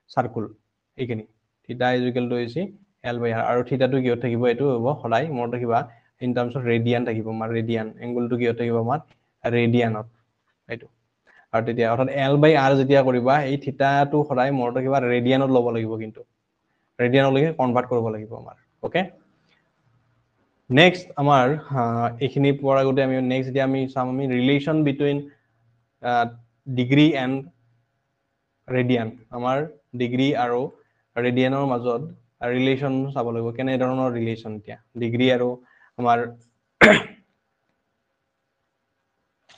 circle এইখিনি থিটা ইজ ইকুৱেল টু হৈছে এল বাই আৰ আৰু থিটাটো কিহত থাকিব এটো হ'ব সদায় মনত ৰাখিবা ইন টাৰ্মছ অফ ৰেডিয়ান থাকিব আমাৰ ৰেডিয়ান এংগলটো কিহত থাকিব আমাৰ ৰেডিয়ানত এটো আৰু তেতিয়া অৰ্থাৎ এল বাই আৰ যেতিয়া কৰিবা এই থিটাটো সদায় মনত ৰাখিবা ৰেডিয়ানত ল'ব লাগিব কিন্তু ৰেডিয়ানলৈকে কনভাৰ্ট কৰিব লাগিব আমাৰ ওকে নেক্সট আমাৰ এইখিনি পঢ়াৰ আগতে আমি নেক্সট যেতিয়া আমি চাম আমি relation between degree and radian আমাৰ ডিগ্ৰী আৰু ৰেডিয়ানৰ মাজত ৰিলেশন চাব লাগিব কেনে ধৰণৰ ৰিলেশন এতিয়া ডিগ্ৰী আৰু আমাৰ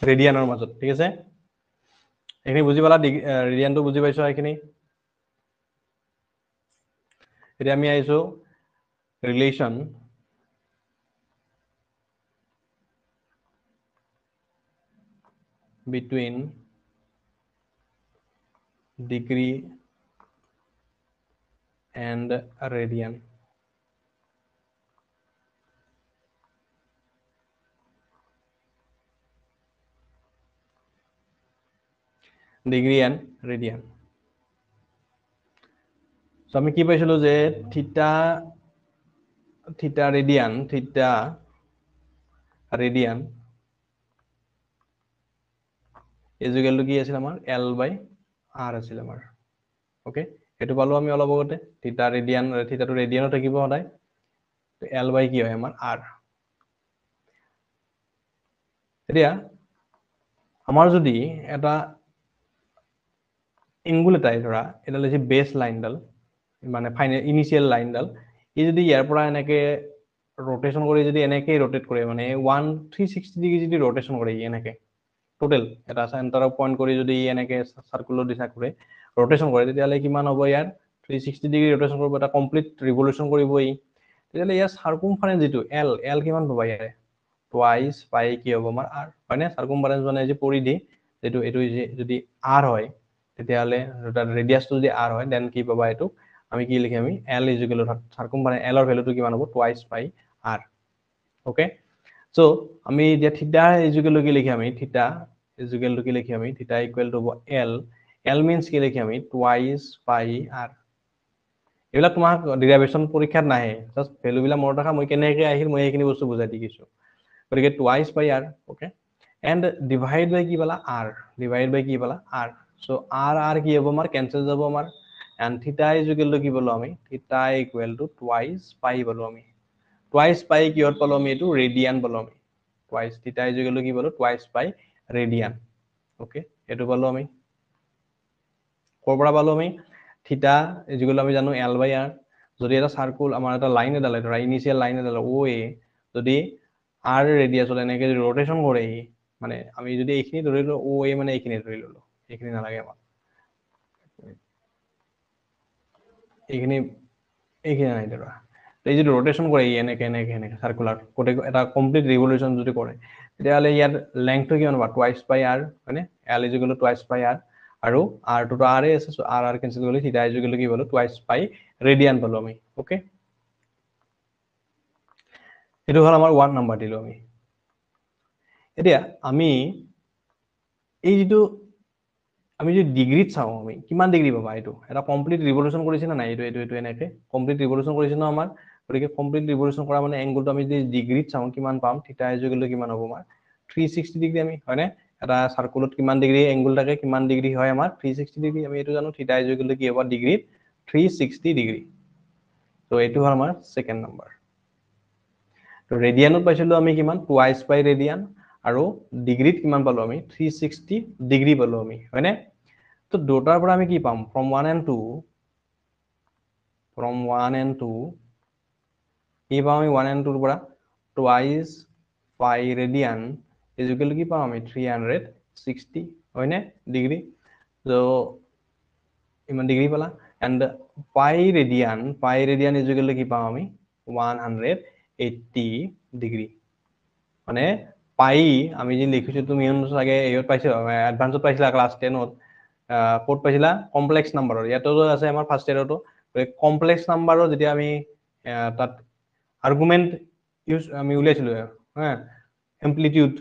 ৰেডিয়ানৰ মাজত ঠিক আছে এইখিনি বুজি পালা ৰেডিয়ানটো বুজি পাইছো এইখিনি এতিয়া আমি আইছো relation between degree and radian degree and radian so আমি কি পাইছিলো যে থিটা ৰেডিয়ান is equal to কি আছিল আমাৰ L by R আছিল আমাৰ ওকে এটো পালো আমি অলপ আগতে থিটা ৰেডিয়ানটো ৰেডিয়ানত থাকিব সদায় তো L by কি হয় আমাৰ R এতিয়া আমাৰ যদি এটা এংগুল এটাই ধৰা এটা লৈছে বেস লাইনডাল মানে ফাইনাল ইনিশিয়াল লাইনডাল ই যদি ইয়াৰ পৰা এনেকে rotation কৰি যদি এনেকে rotate কৰে মানে 360 ডিগ্ৰী যদি rotation কৰে এনেকে টোটাল এটা সেন্টাৰ পইণ্ট কৰি যদি এনেকে সাৰ্কুলাৰ দিশা কৰে rotation কৰে তেতিয়ালে কিমান হ'ব ইয়াৰ 360 ডিগ্ৰী rotation কৰিব এটা কমপ্লিট ৰিভলিউশন কৰিব ই তেতিয়ালে ইয়াৰ সাৰ্কামফাৰেন্স যেটো L কিমান পাবা ইয়াৰে টুৱাইস পাই কি হ'ব আমাৰ R হয়নে সাৰ্কামফাৰেন্স মানে যে পৰিধি যেটো এটো যদি R হয় তেতিয়ালে ৰেডিয়াসটো যদি R হয় দেন কি পাবা এটো আমি কি লিখিম আমি l is equal to circumference l ৰ ভ্যালুটো কিমান হ'ব টুৱাইস পাই r ওকে সো আমি এতিয়া থিটা ইজ ইকুৱেল টু কি লিখিম আমি থিটা ইজ ইকুৱেল টু কি লিখিম আমি থিটা ইকুৱেল টু হ'ব l মিন্স কি লিখিম আমি টুৱাইস পাই r এবিলাক তোমাক ডেৰিভেশ্যন পৰীক্ষাত নাহে জাস্ট ভ্যালুবিলাক মনত ৰাখা মই কেনেকৈ আহিল মই এইখিনি বস্তু বুজাই দিছো গতিকে টুৱাইস পাই r ওকে এন্ড ডিভাইড বাই কি পালা r ডিভাইড বাই কি পালা r সো r কি হ'ব আমাৰ কেনসেল যাব আমাৰ এন্ড থিটা ইজ ইকুৱেল টু কি পালো আমি থিটা ইকুৱেল টু টুৱাইস পাই পালো আমি টুৱাইস পাই কিহত পালো আমি এটো ৰেডিয়ান পালো আমি টুৱাইস থিটা ইজ ইকুৱেল টু কি পালো টুৱাইস পাই ৰেডিয়ান ওকে এটো পালো আমি কৰ পৰা পালো আমি থিটা ইজ ইকুৱেল টু আমি জানো l বাই r যদি এটা সাৰ্কুল আমাৰ এটা লাইন এডাল ধৰা ইনিশিয়াল লাইন এডাল OA যদি r ৰেডিয়াস হলে এনেকে ৰোটেশন কৰে মানে আমি যদি এইখিনি ধৰিলো OA মানে এইখিনি ধৰি ললো এইখিনি নালাগে আমাক এইখিনি এইখিনি নাই ধৰা এই যদি ৰোটেশন কৰে এনেকে এনেকে এনেকে সাৰ্কুলাৰ কোটে এটা কমপ্লিট ৰিভলিউশন যদি কৰে তেতিয়াহলে ইয়াৰ লেংথটো কিমান হ'ব টুৱাইস পাই r মানে l is equal two twice পাই r আৰু r টো তো r এ আছে সো r কেনসেল কৰিলে থিটা ইজ ইকুৱেল টু কি পালো টুৱাইস পাই ৰেডিয়ান পালো আমি ওকে এটো হল আমাৰ 1 নাম্বাৰ দিলো আমি এতিয়া আমি এই যেটো আমি যদি ডিগ্ৰীত চাও আমি কিমান ডিগ্ৰী পাবা এটো এটা কমপ্লিট ৰিভলিউশন কৰিছে না নাই এটো এনেকে কমপ্লিট ৰিভলিউশন কৰিছে না আমাৰ গতিকে কমপ্লিট ৰিভলিউশন কৰা মানে এংগলটো আমি যদি ডিগ্ৰীত চাও কিমান পাম থিটা ইজ ইকুৱেল টু কিমান হ'ব আমাৰ 360 ডিগ্ৰী আমি হয়নে এটা সাৰ্কুলত কিমান ডিগ্ৰী এংগল থাকে কিমান ডিগ্ৰী হয় আমাৰ 360 ডিগ্ৰী আমি এটো জানো থিটা ইজ ইকুৱেল টু কি হ'ব ডিগ্ৰীত 360 ডিগ্ৰী তো এটো হল আমাৰ সেকেন্ড নাম্বাৰ তো ৰেডিয়ানত পাইছিলো আমি কিমান টুৱাইস পাই ৰেডিয়ান আৰু ডিগ্ৰীত কিমান পালো আমি 360 ডিগ্ৰী পালো আমি হয়নে তো দুটাৰ পৰা আমি কি পাম from 1 and 2 কি পাম আমি 1 and 2 ৰ পৰা টুৱাইস পাই ৰেডিয়ান ইজ ইকুৱেল টু কি পাম আমি 360 হয়নে ডিগ্ৰী তো ইমান ডিগ্ৰী পালা এন্ড পাই ৰেডিয়ান ইজ ইকুৱেল টু কি পাম আমি 180 ডিগ্ৰী মানে পাই আমি যে লিখিছো তুমি চাগে এয়ত পাইছো এডভান্সত পাইছিলা ক্লাস 10 ত কোড পাইছিলা কমপ্লেক্স নাম্বাৰৰ ইয়াতো আছে আমাৰ ফাৰ্স্ট ইয়াৰটো কমপ্লেক্স নাম্বাৰৰ যেতিয়া আমি তাত আর্গুমেন্ট ইউজ আমি উলিয়াইছিলো হ্যাঁ এমপ্লিটিউড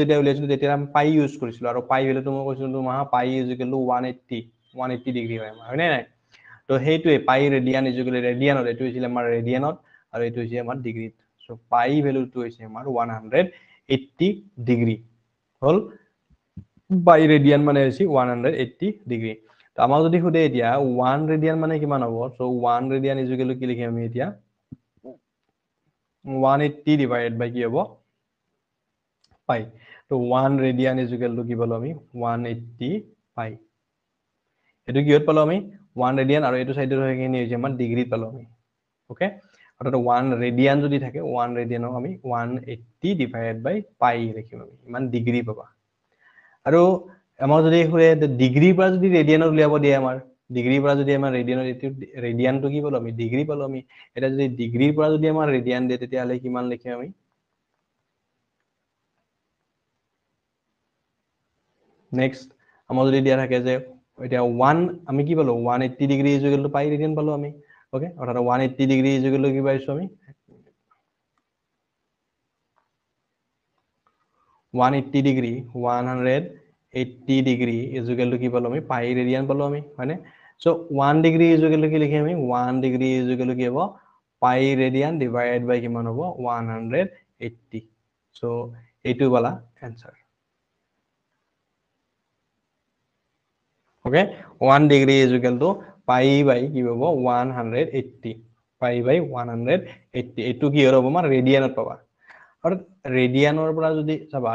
যেতিয়া উলিয়াইছিলো তেতিয়া আমি পাই ইউজ কৰিছিলো আৰু পাই ভ্যালুটো মই কৈছিলো তোমাক পাই ইজ ইকুৱেল টু 180 ডিগ্ৰী হয় আমাৰ হয়নে নাই তো সেইটোৱে পাই ৰেডিয়ান ইজ ইকুৱেল টু ৰেডিয়ানত এটো হৈছিল আমাৰ ৰেডিয়ানত আৰু এটো হৈছে আমাৰ ডিগ্ৰীত সো পাই ভ্যালুটো হৈছে আমাৰ 180 ডিগ্ৰী হল বাই ৰেডিয়ান মানে হৈছে 180 ডিগ্ৰী তো আমাক যদি খুদে এতিয়া 1 ৰেডিয়ান মানে কিমান হ'ব so 1 radian is equal to কি লিখিম আমি এতিয়া 180 ডিভাইডেড বাই কি হ'ব পাই তো 1 ৰেডিয়ান ইজ ইকুৱেল টু কি পালো আমি 180 পাই এটো কিহত পালো আমি 1 ৰেডিয়ান আৰু এটো সাইডৰ হৈখিনি হৈছে আমাৰ ডিগ্ৰীত পালো আমি ওকে অৰ্থাৎ 1 ৰেডিয়ান যদি থাকে 1 ৰেডিয়ানক আমি 180 ডিভাইডেড বাই পাই লিখিম আমি ইমান ডিগ্ৰী পাবা আৰু আমাৰ যদি খুৰে ডিগ্ৰীৰ পৰা যদি ৰেডিয়ানত উলিয়াব দিয়ে আমাৰ ডিগ্ৰীৰ পৰা যদি আমাৰ ৰেডিয়ানত এটো ৰেডিয়ানটো কি পালো আমি ডিগ্ৰী পালো আমি এটা যদি ডিগ্ৰীৰ পৰা যদি আমাৰ ৰেডিয়ান দিয়ে তেতিয়া হলে কিমান লিখিম আমি নেক্সট আমাৰ যদি দিয়া থাকে যে এতিয়া 1 আমি কি পালো 180 ডিগ্ৰী ইজ ইকুৱেল টু পাই ৰেডিয়ান পালো আমি ওকে অৰ্থাৎ 180 ডিগ্ৰী ইজ ইকুৱেল টু কি পাইছো আমি 180 degree 180 degree is equal to কি পালো আমি পাই ৰেডিয়ান পালো আমি হয়নে so 1 degree is equal to কি লিখিম আমি 1 ডিগ্ৰী ইজ ইকুৱেল টু কি হ'ব পাই ৰেডিয়ান ডিভাইডেড বাই কিমান হ'ব 180 সো এইটো বালা answer okay 1 degree is equal to pi by কি হ'ব 180 পাই বাই 180 এটো কি হ'ব আমাৰ ৰেডিয়ানত পাবা আৰু ৰেডিয়ানৰ পৰা যদি চাবা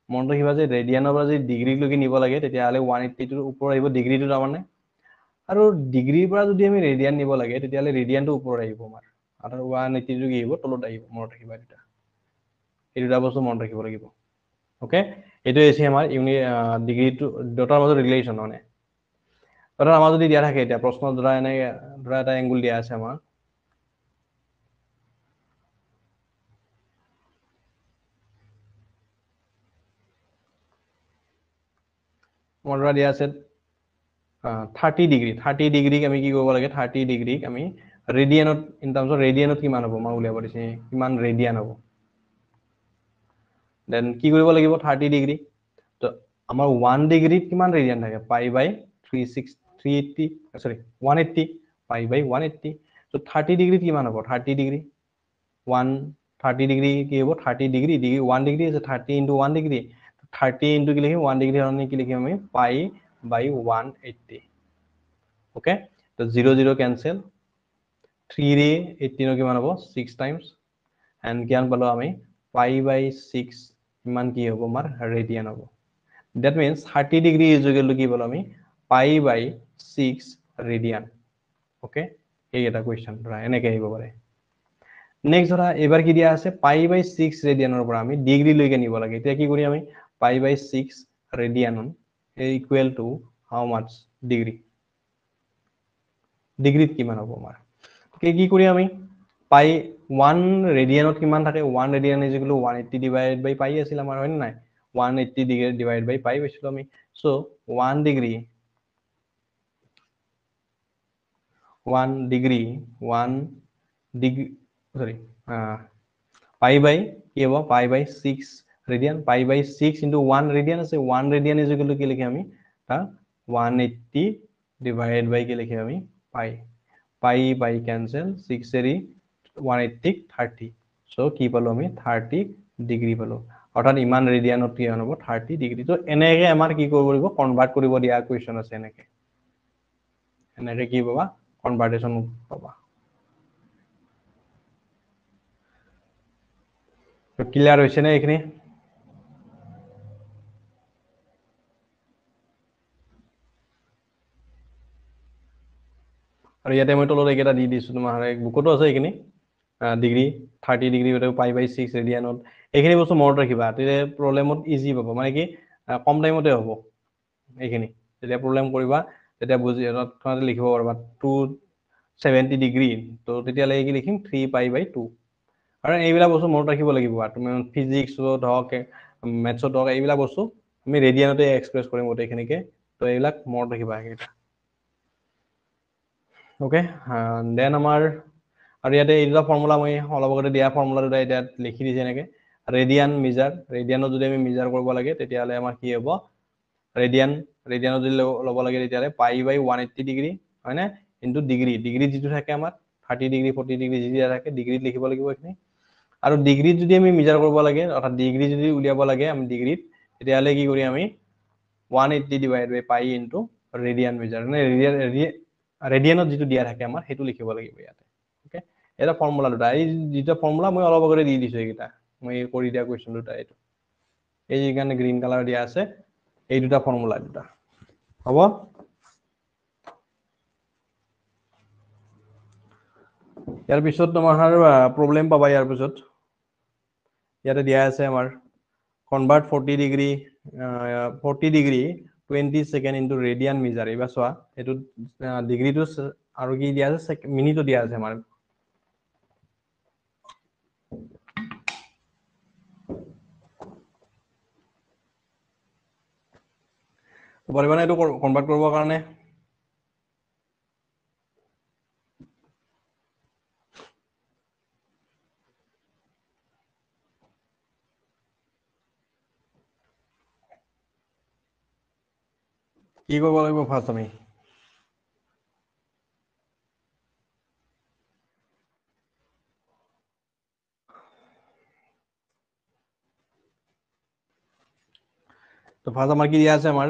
মনটো কিবা যে ৰেডিয়ানৰ পৰা যদি ডিগ্ৰী লৈকে নিব লাগে তেতিয়া হলে 180 টোৰ ওপৰ আহিব ডিগ্ৰীটো তাৰমানে আৰু ডিগ্ৰীৰ পৰা যদি আমি ৰেডিয়ান নিব লাগে তেতিয়া হলে ৰেডিয়ানটো ওপৰ আহিব আমাৰ আৰু 180 টো কি আহিব তলত আহিব মনত ৰাখিবা এটা এই দুটা বস্তু মনত ৰাখিব লাগিব ওকে এটো হৈছে আমাৰ ডিগ্ৰীটো দুটাৰ মাজৰ ৰিলেচন মানে ধৰা আমাৰ যদি দিয়া থাকে এতিয়া প্ৰশ্ন ধৰা এটা এংগল দিয়া আছে আমাৰ মডৰা দিয়া আছে 30 ডিগ্ৰী আমি কি কৰিব লাগে 30 ডিগ্ৰীক আমি ৰেডিয়ানত ইন টাৰ্মছ অফ ৰেডিয়ানত কিমান হ'ব মই উলিয়াব দিছে কিমান ৰেডিয়ান হ'ব দেন কি কৰিব লাগিব 30 ডিগ্ৰী তো আমাৰ 1 ডিগ্ৰীত কিমান ৰেডিয়ান থাকে পাই বাই 380 সৰি 180 পাই বাই 180 তো 30 ডিগ্ৰীত কিমান হ'ব 30 ডিগ্ৰী 30 ডিগ্ৰী কি হ'ব 30 ডিগ্ৰী 1 ডিগ্ৰী আছে 30 into 1 ডিগ্ৰী 30 into কি লিখিম 1 ডিগ্ৰী হৰণে কি লিখিম আমি পাই বাই 180 ওকে তো 0 0 কেনসেল 3 ৰে 18 কিমান হ'ব 6 টাইমছ এন্ড কিমান পালো আমি পাই বাই 6 ইমান কি হ'ব আমাৰ ৰেডিয়ান হ'ব that means 30 degree is equal to কি পালো আমি পাই বাই 6 ৰেডিয়ান ওকে এই এটা কোৱেশ্চন ধৰা এনেকৈ আহিব পাৰে নেক্সট ধৰা এবাৰ কি দিয়া আছে পাই বাই 6 ৰেডিয়ানৰ পৰা আমি ডিগ্ৰী লৈকে নিব লাগে এতিয়া কি কৰি আমি pi by 6 radian equal to how much degree ডিগ্ৰীত কিমান হ'ব আমাৰ কি কৰি আমি পাই 1 ৰেডিয়ানত কিমান থাকে 1 radian is equal to 180 divided by pi আছিল আমাৰ হয় নাই 180 ডিগ্ৰী ডিভাইড বাই পাই পাইছিলো আমি so 1 degree sorry pi by কি হবো পাই বাই 6 রেডিয়ান পাই বাই 6 into 1 রেডিয়ান আছে 1 রেডিয়ান ইজ ইকুয়াল টু কি লিখি আমি তা 180 ডিভাইড বাই কি লিখি আমি পাই পাই বাই ক্যান্সেল 6 এরি 180 30 সো কি পালো আমি 30 ডিগ্রি পালো অর্থাৎ ইমান রেডিয়ানত কি হবো 30 ডিগ্রি তো এনেকে আমাৰ কি কৰিব লাগিব কনভাৰ্ট কৰিব দিয়া কোৱেশ্চন আছে এনেকে কি পাবা কনভাৰ্টেশন পাবা তো ক্লিয়াৰ হইছে না এখানে আৰু ইয়াতে মই তলত এইকেইটা দি দিছো তোমাৰ বুকতো আছে এইখিনি ডিগ্ৰী 30 ডিগ্ৰী পাই বাই 6 ৰেডিয়ানত এইখিনি বস্তু মনত ৰাখিবা তেতিয়া প্ৰবলেমত ইজি পাবা মানে কি কম টাইমতে হ'ব এইখিনি যেতিয়া প্ৰবলেম কৰিবা তেতিয়া বুজি তোমাতে লিখিব পাৰবা 270 ডিগ্ৰী তো তেতিয়া লাগি কি লিখিম 3 পাই বাই 2 আৰু এইবিলাক বস্তু মনত ৰাখিব লাগিব তুমি ফিজিক্সত হওক মেথছত হওক এইবিলাক বস্তু আমি ৰেডিয়ানতে এক্সপ্ৰেছ কৰিম গোটেইখিনিকে তো এইবিলাক মনত ৰাখিবা এইটা ওকে দেন আমাৰ আৰু ইয়াতে এই দুটা ফৰ্মুলা মই অলপ আগতে দিয়া ফৰ্মুলা দুটা এটা লিখি দিছে এনেকে ৰেডিয়ান মিজাৰ ৰেডিয়ানত যদি আমি মিজাৰ কৰিব লাগে তেতিয়াহলে আমাৰ কি হ'ব ৰেডিয়ানত যদি ল'ব লাগে তেতিয়াহলে পাই বাই 180 ডিগ্ৰী হয় না ইনটু ডিগ্ৰী যিটো থাকে আমাৰ 30 ডিগ্ৰী 40 ডিগ্ৰী যি দিয়া থাকে ডিগ্ৰীত লিখিব লাগিব এখিনি আৰু ডিগ্ৰীত যদি আমি মিজাৰ কৰিব লাগে অৰ্থাৎ ডিগ্ৰী যদি উলিয়াব লাগে আমি ডিগ্ৰীত তেতিয়াহলে কি কৰি আমি 180 divide by pi into radian মিজাৰ মানে ৰেডিয়ানত যেটো দিয়া থাকে আমাৰ হেতু লিখিব লাগিব ইয়াতে ওকে এটা ফৰ্মুলা দুটা এই যেটা ফৰ্মুলা মই অলপ আগতে দি দিছো এইটা মই কৰি দিয়া কোৱেশ্চন দুটা এইটো এই যেখানে গ্ৰীন কালাৰ দিয়া আছে এই দুটা ফৰ্মুলা দুটা হ'ব ইয়াৰ পিছত তোমাৰ প্ৰবলেম পাবা ইয়াৰ পিছত ইয়াতে দিয়া আছে আমাৰ convert 40 degree 20 second into radian measure এবাৰ চোৱা এটো ডিগ্ৰীটো আৰু কি দিয়া আছে মিনিটো দিয়া আছে আমাৰ পৰিমাণে এটো কনভাৰ্ট কৰিবৰ কাৰণে কি কৰিব লাগিব ফাৰ্স্ট আমি তো ফাৰ্স্ট আমাৰ কি দিয়া আছে আমাৰ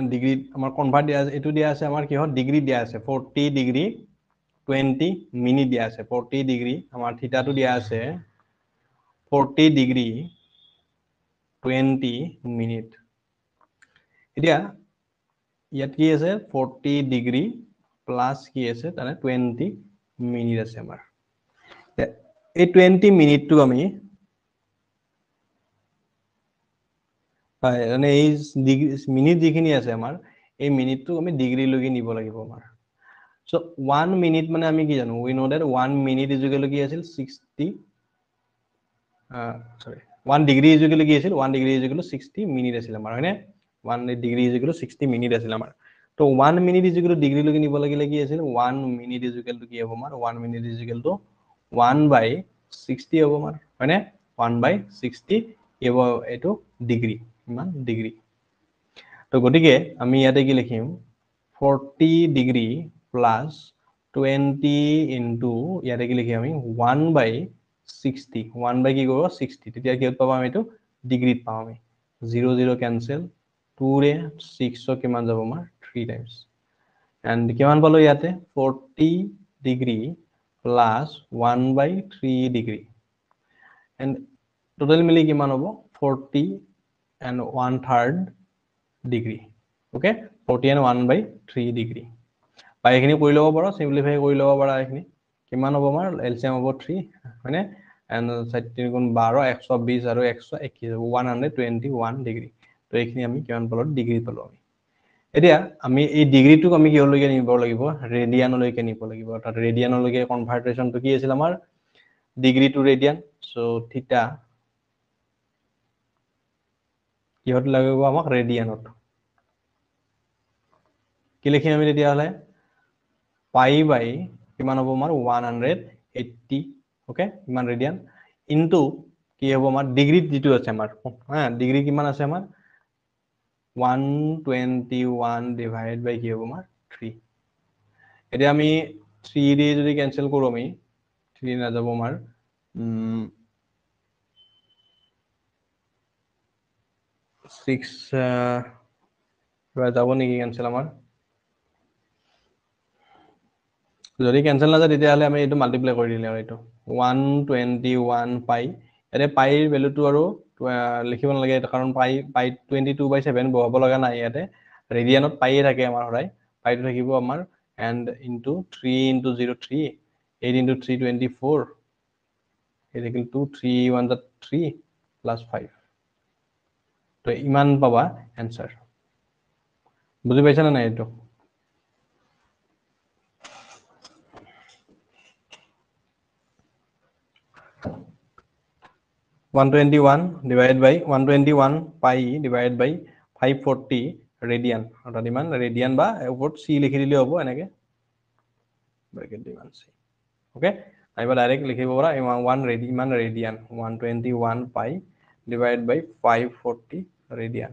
ডিগ্ৰী আমাৰ কনভাৰ্ট দিয়া আছে এটো দিয়া আছে আমাৰ কি হয় ডিগ্ৰী দিয়া আছে 40 ডিগ্ৰী 20 মিনিট দিয়া আছে 40 ডিগ্ৰী আমাৰ থিটাটো দিয়া আছে 40 ডিগ্ৰী 20 মিনিট এতিয়া ইয়াত কি আছে 40 ডিগ্ৰী প্লাস কি আছে তানে 20 মিনিট আছে আমাৰ এই 20 মিনিটটো আমি মানে এই মিনিট যিখিনি আছে আমাৰ এই মিনিটটো আমি ডিগ্ৰী লৈকে নিব লাগিব আমাৰ সো 1 মিনিট মানে আমি কি জানো we know that 1 minute is equal to কি আছিল 60 সৰি 1 ডিগ্ৰী ইজ ইকুৱেল টু কি আছিল 1 degree is equal two 60 minute আছিল আমাৰ হয়নে 1 degree is equal two 60 minute আছিল আমাৰ তো 1 minute is equal two degree লৈকে নিব লাগিলে কি আছিল 1 মিনিট ইজ ইকুৱেল টু কি হ'ব আমাৰ 1 মিনিট ইজ ইকুৱেল টু 1/60 হ'ব আমাৰ হয়নে 1/60 হ'ব এইটো ডিগ্ৰী ইমান ডিগ্ৰী তো গতিকে আমি ইয়াতে কি লিখিম 40 ডিগ্ৰী প্লাস 20 ইনটু ইয়াতে কি লিখিম আমি 1/60 1 কি কৰিব 60 তেতিয়া কি পাম আমি এইটো ডিগ্ৰীত পাম আমি 0 0 কেনসেল 2 ৰে 6 কিমান যাব আমাৰ 3 টাইমস and কিমান পালো ইয়াতে 40 degree plus 1/3 degree and total মিলি কিমান হ'ব 40 and 1/3 degree okay 40 and 1/3 degree পাই এখিনি কৰি ল'ব পাৰো সিম্পলিফাই কৰি ল'ব পাৰা এখিনি কিমান হ'ব আমাৰ এলসিএম হ'ব 3 হয়নে and 3 গুণ 12 120 আৰু 121 121 ডিগ্ৰী তো এখিনি আমি কিমান পালো ডিগ্ৰী পালো আমি এতিয়া আমি এই ডিগ্ৰীটোক আমি কিহলৈকে নিব লাগিব ৰেডিয়ানলৈকে নিব লাগিব অৰ্থাৎ ৰেডিয়ানলৈকে কনভাৰ্টেশনটো কি আছিল আমাৰ ডিগ্ৰী টু ৰেডিয়ান সো থিটা কিহত লাগিব আমাক ৰেডিয়ানত কি লিখিম আমি তেতিয়া হলে পাই বাই কিমান হ'ব আমাৰ 180 ওকে ইমান ৰেডিয়ান ইনটু কি হ'ব আমাৰ ডিগ্ৰীত যেটো আছে আমাৰ হা ডিগ্ৰী কিমান আছে আমাৰ 121 ডিভাইড বাই কি হ'ব আমাৰ 3 এতিয়া আমি 3 দি যদি ক্যান্সেল কৰো আমি 3 না যাব আমাৰ 6 যাব নেকি ক্যান্সেল আমাৰ যদি ক্যান্সেল না যায় তেতিয়া হলে আমি এটো মাল্টিপ্লাই কৰি দিলে আৰু এটো 121 পাই এতে পাইৰ ভ্যালুটো আৰু লিখিব নালাগে কাৰণ পাই 22/7 বহাব লগা নাই ইয়াতে ৰেডিয়ানত পাইয়ে থাকে আমাৰ হৰাই পাইটো থাকিব আমাৰ and into 3 into 0 3 8 into 3 24 is equal to 3 1 3 plus 5 তো ইমান পাবা आंसर বুজি পাইছা না নাই এটো 121 divided by 121 pi divided by 540 radian অৰ্থাৎ ইমান ৰেডিয়ান বা ওপৰত c লিখি দিলে হ'ব এনেকে ব্ৰ্যাকেট দিমান c ওকে আইবা ডাইৰেক্ট লিখিব পৰা 1 radian 121 pi divided by 540 radian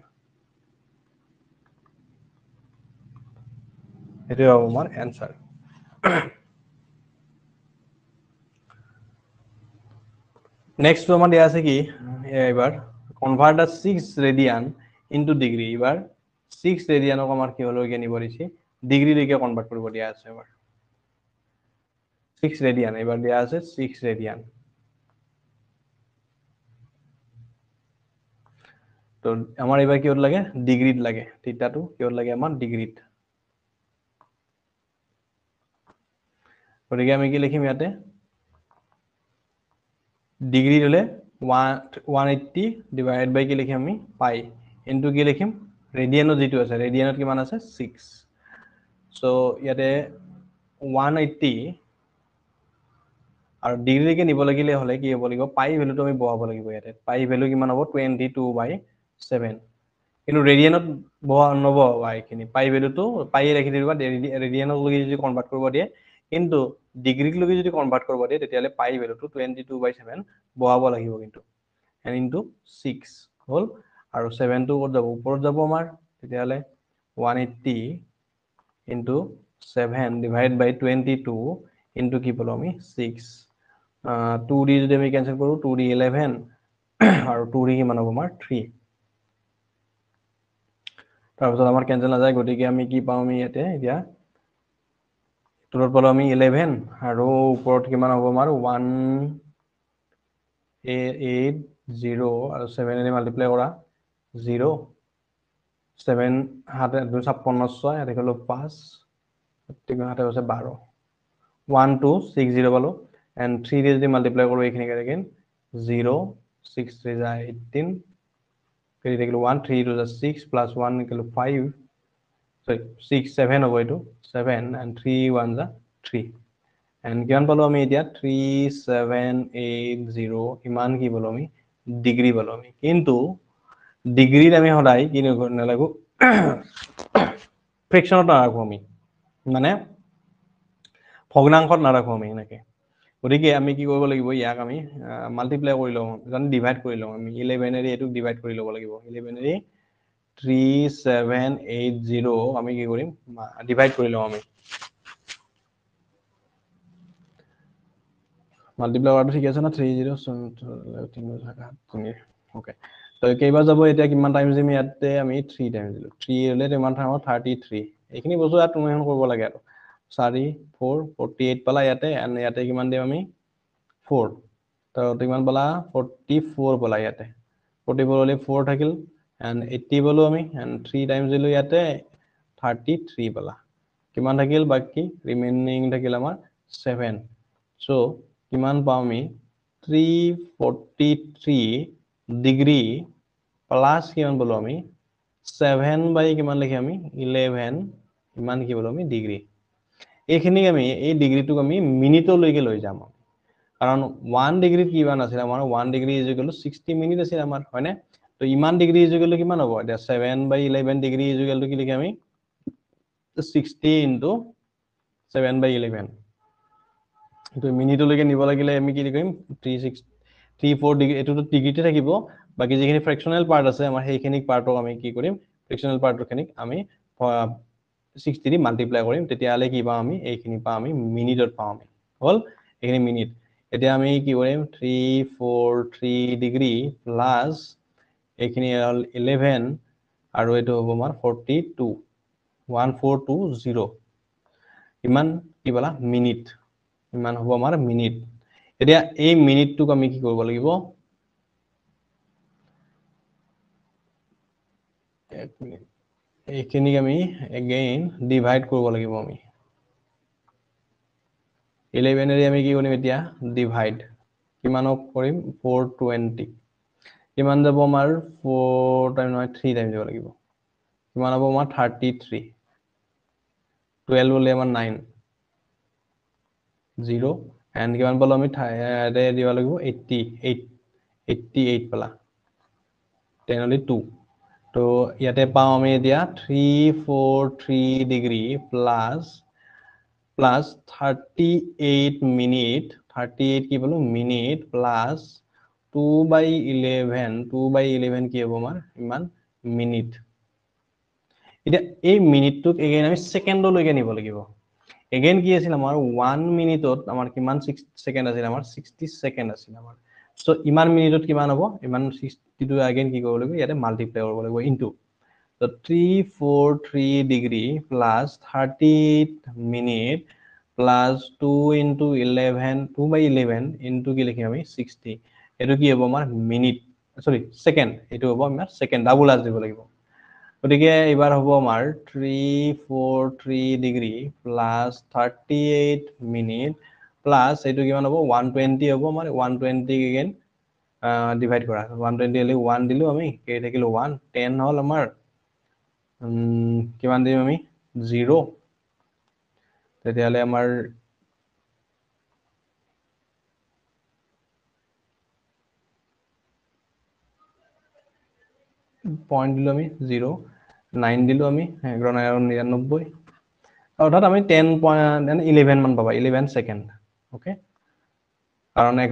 এটো হ'ব আমাৰ आंसर নেক্সট তো আমাৰ দিয়া আছে কি এবাৰ কনভাৰ্ট দা 6 ৰেডিয়ান ইনটু ডিগ্ৰি এবাৰ 6 ৰেডিয়ানক আমাৰ কি হলৈকে নিব দিছে ডিগ্ৰি লৈকে কনভাৰ্ট কৰিব দিয়া আছে এবাৰ 6 ৰেডিয়ান এবাৰ দিয়া আছে 6 ৰেডিয়ান তো আমাৰ এবাৰ কিহত লাগে ডিগ্ৰিত লাগে থিটাটো কিহত লাগে আমাৰ ডিগ্রিত গতিকে আমি কি লিখিম ইয়াতে ডিগ্রি হলে 180 ডিভাইড বাই কি লিখিম আমি পাই ইনটু কি লিখিম ৰেডিয়ানত যেটো আছে ৰেডিয়ানত কিমান আছে 6 সো ইয়াতে 180 আৰু ডিগ্ৰী লৈকে নিব লাগিলে হলে কি হ'ব লাগিব পাই ভ্যালুটো আমি বহাব লাগিব ইয়াতে পাই ভ্যালু কিমান হ'ব 22/7 কিন্তু ৰেডিয়ানত নবহাবা এইখিনি পাই ভ্যালুটো পাই ৰাখি দিবা ৰেডিয়ানত লগি যদি কনভাৰ্ট কৰিব দিয়ে কিন্তু ডিগ্ৰীক লগি যদি কনভাৰ্ট কৰিব দিয়ে তেতিয়ালে পাই ভ্যালুটো 22/7 বহাব লাগিব কিন্তু and into 6 হল আৰু 7 টো ক'ত যাব ওপৰত যাব আমাৰ তেতিয়ালে 180 into 7 divided by 22 into কি পালো আমি 6 2 দি যদি আমি ক্যান্সেল কৰো 2 দি 11 আৰু 2 দি কিমান হ'ব আমাৰ 3 তাৰপিছত আমাৰ ক্যান্সেল না যায় গতিকে আমি কি পাম আমি ইয়াতে এতিয়া তোৰত পালো আমি 11 আৰু ওপৰত কিমান হ'ব আমাৰ 180 আৰু 7 এনে মাল্টিপ্লাই কৰা 0 7 হাতে 256 ইয়াতে গলো 5 তিন হাতে আছে 12 1260 পালো and 3 দিয়ে যদি মাল্টিপ্লাই কৰো এইখিনি কেনেকৈ 0 6 3 যায় 18 কেৰি থাকিলো 1 3 to 6 plus 1 equal 5 sorry 6 7 হ'ব এটো 7 and 3 1 যা 3 and কিমান পালো আমি এতিয়া 3780 ইমান কি পালো আমি ডিগ্ৰী পালো আমি কিন্তু ডিগ্ৰীত আমি সদায় কি নালাগো ফ্ৰেকশ্যনত নাৰাখোঁ আমি মানে ভগ্নাংশত নাৰাখোঁ আমি এনেকৈ গতিকে আমি কি কৰিব লাগিব ইয়াক আমি মাল্টিপ্লাই কৰি লওঁ ডিভাইড কৰি লওঁ আমি 11 এইটোক ডিভাইড কৰি ল'ব লাগিব 11 3780 আমি কি কৰিম ডিভাইড কৰি লওঁ আমি মাল্টিপ্লাই কৰাটো ঠিক আছে না 30 ওকে তো কেইবাৰ যাব এতিয়া কিমান টাইম দিম ইয়াতে আমি 3 টাইম দিলোঁ 3 হ'লে কিমান টাইমত 33 এইখিনি বস্তু ইয়াত তুমি এখন কৰিব লাগে আৰু 4 4 48 পালা ইয়াতে ইয়াতে কিমান দিম আমি 4 তো কিমান পালা 44 পালা ইয়াতে 44 হ'লে 4 থাকিল and 80 পালো আমি and 3 টাইমছ দিলোঁ ইয়াতে 33 পালা কিমান থাকিল বাকি ৰিমেইনিং থাকিল আমাৰ 7 সো কিমান পাওঁ আমি 343 ডিগ্ৰী প্লাস কিমান পালো আমি 7 বাই কিমান লিখি আমি 11 ইমান কি পালো আমি ডিগ্ৰী এইখিনি আমি এই ডিগ্ৰীটোক আমি মিনিটলৈকে লৈ যাম কাৰণ 1 ডিগ্ৰী কিমান আছিল আমাৰ 1 degree is equal two 60 minute আছিল আমাৰ হয়নে তো ইমান ডিগ্ৰী ইজ ইকুৱেল টু কিমান হ'ব এটা 7 বাই 11 ডিগ্ৰী ইজ ইকুৱেল টু কি লিখি আমি 60 ইনটু 7 বাই 11 তো মিনিটলৈকে নিব লাগিলে আমি কি লিখিম 34 ডিগ্ৰী এটোটো ডিগ্ৰীতে থাকিব বাকি যিখিনি ফ্ৰেকশনাল পাৰ্ট আছে আমাৰ সেইখিনি পাৰ্টক আমি কি কৰিম ফ্ৰেকশনাল পাৰ্টখিনিক আমি 60 দি মাল্টিপ্লাই কৰিম তেতিয়ালে কি পাম আমি এইখিনি পাম আমি মিনিটত পাম আমি হল এইখিনি মিনিট এতিয়া আমি কি কৰিম 343 ডিগ্ৰী প্লাস এইখিনি 11 আৰু এটো হ'ব আমাৰ 42 1420 ইমান কি বলা মিনিট ইমান হ'ব আমাৰ মিনিট এতিয়া এই মিনিটটোক আমি কি কৰিব লাগিব এক মিনিট এইখিনি আমি এগেইন ডিভাইড কৰিব লাগিব আমি 11 এৰি আমি কি কৰিম এতিয়া ডিভাইড কিমানক কৰিম 420 কিমান যাব আমাৰ 4 টাইম নহয় 3 টাইম যাব লাগিব কিমান হ'ব আমাৰ 33 12 হলে আমাৰ 9 0 and কিমান পালো আমি এতে দিব লাগিব 88 পালা 10 হলে 2 তো ইয়াতে পাও আমি এতিয়া 343 ডিগ্ৰী প্লাস 38 মিনিট 38 কি পালো মিনিট প্লাস 2/11 কি হ'ব আমাৰ ইমান মিনিট এতিয়া এই মিনিটটোক এগেইন আমি সেকেন্ডলৈকে নিব লাগিব এগেইন কি আছিল আমাৰ 1 মিনিটত আমাৰ কিমান 6 সেকেন্ড আছিল আমাৰ 60 সেকেন্ড আছিল আমাৰ সো ইমান মিনিটত কিমান হ'ব ইমান 60 টো এগেইন কি কৰিব লাগিব ইয়াতে মাল্টিপ্লাই কৰিব লাগিব ইনটু তো 343 degree plus 38 minute plus 2 into 11 2/11 into কি লিখিম আমি 60 এটো কি হ'ব আমাৰ মিনিট সৰি সেকেন্ড এটো হ'ব আমাৰ সেকেন্ড ডাবল আজ দিব লাগিব গতিকে এবাৰ হ'ব আমাৰ 343 ডিগ্ৰী প্লাস 38 মিনিট প্লাস এটো কিমান হ'ব 120 হ'ব আমাৰ 120 এগেইন ডিভাইড কৰা 120 হলে 1 দিলো আমি কে থাকিল 1 10 হল আমাৰ কিমান দিম আমি 0 তেতিয়ালে আমাৰ পয়েন্ট দিলো আমি 0 9 দিলো আমি 99 অর্থাৎ আমি 11 মান পাবা 11 সেকেন্ড ওকে কারণ 1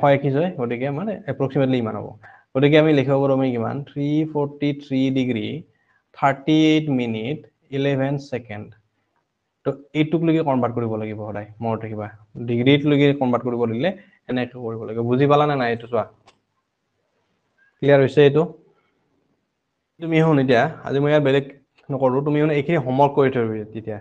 হয় গতিকে মানে এপ্রক্সিমেটলি ইমান হ'ব গতিকে আমি লিখিব পাৰো আমি কিমান 343 ডিগ্ৰী 38 মিনিট 11 সেকেন্ড তো এইটুক লৈকে কনভাৰ্ট কৰিব লাগিব হদাই মনত ৰাখিবা ডিগ্ৰীত লৈকে কনভাৰ্ট কৰিব দিলে এনেকৈ কৰিব লাগিব বুজি পালা না নাই এইটো চোৱা ক্লিয়াৰ হৈছে এইটো তুমি শুন এতিয়া আজি মই ইয়াত বেলেগ নকৰো তুমি মানে এইখিনি হোমৱৰ্ক কৰি থৈ তেতিয়া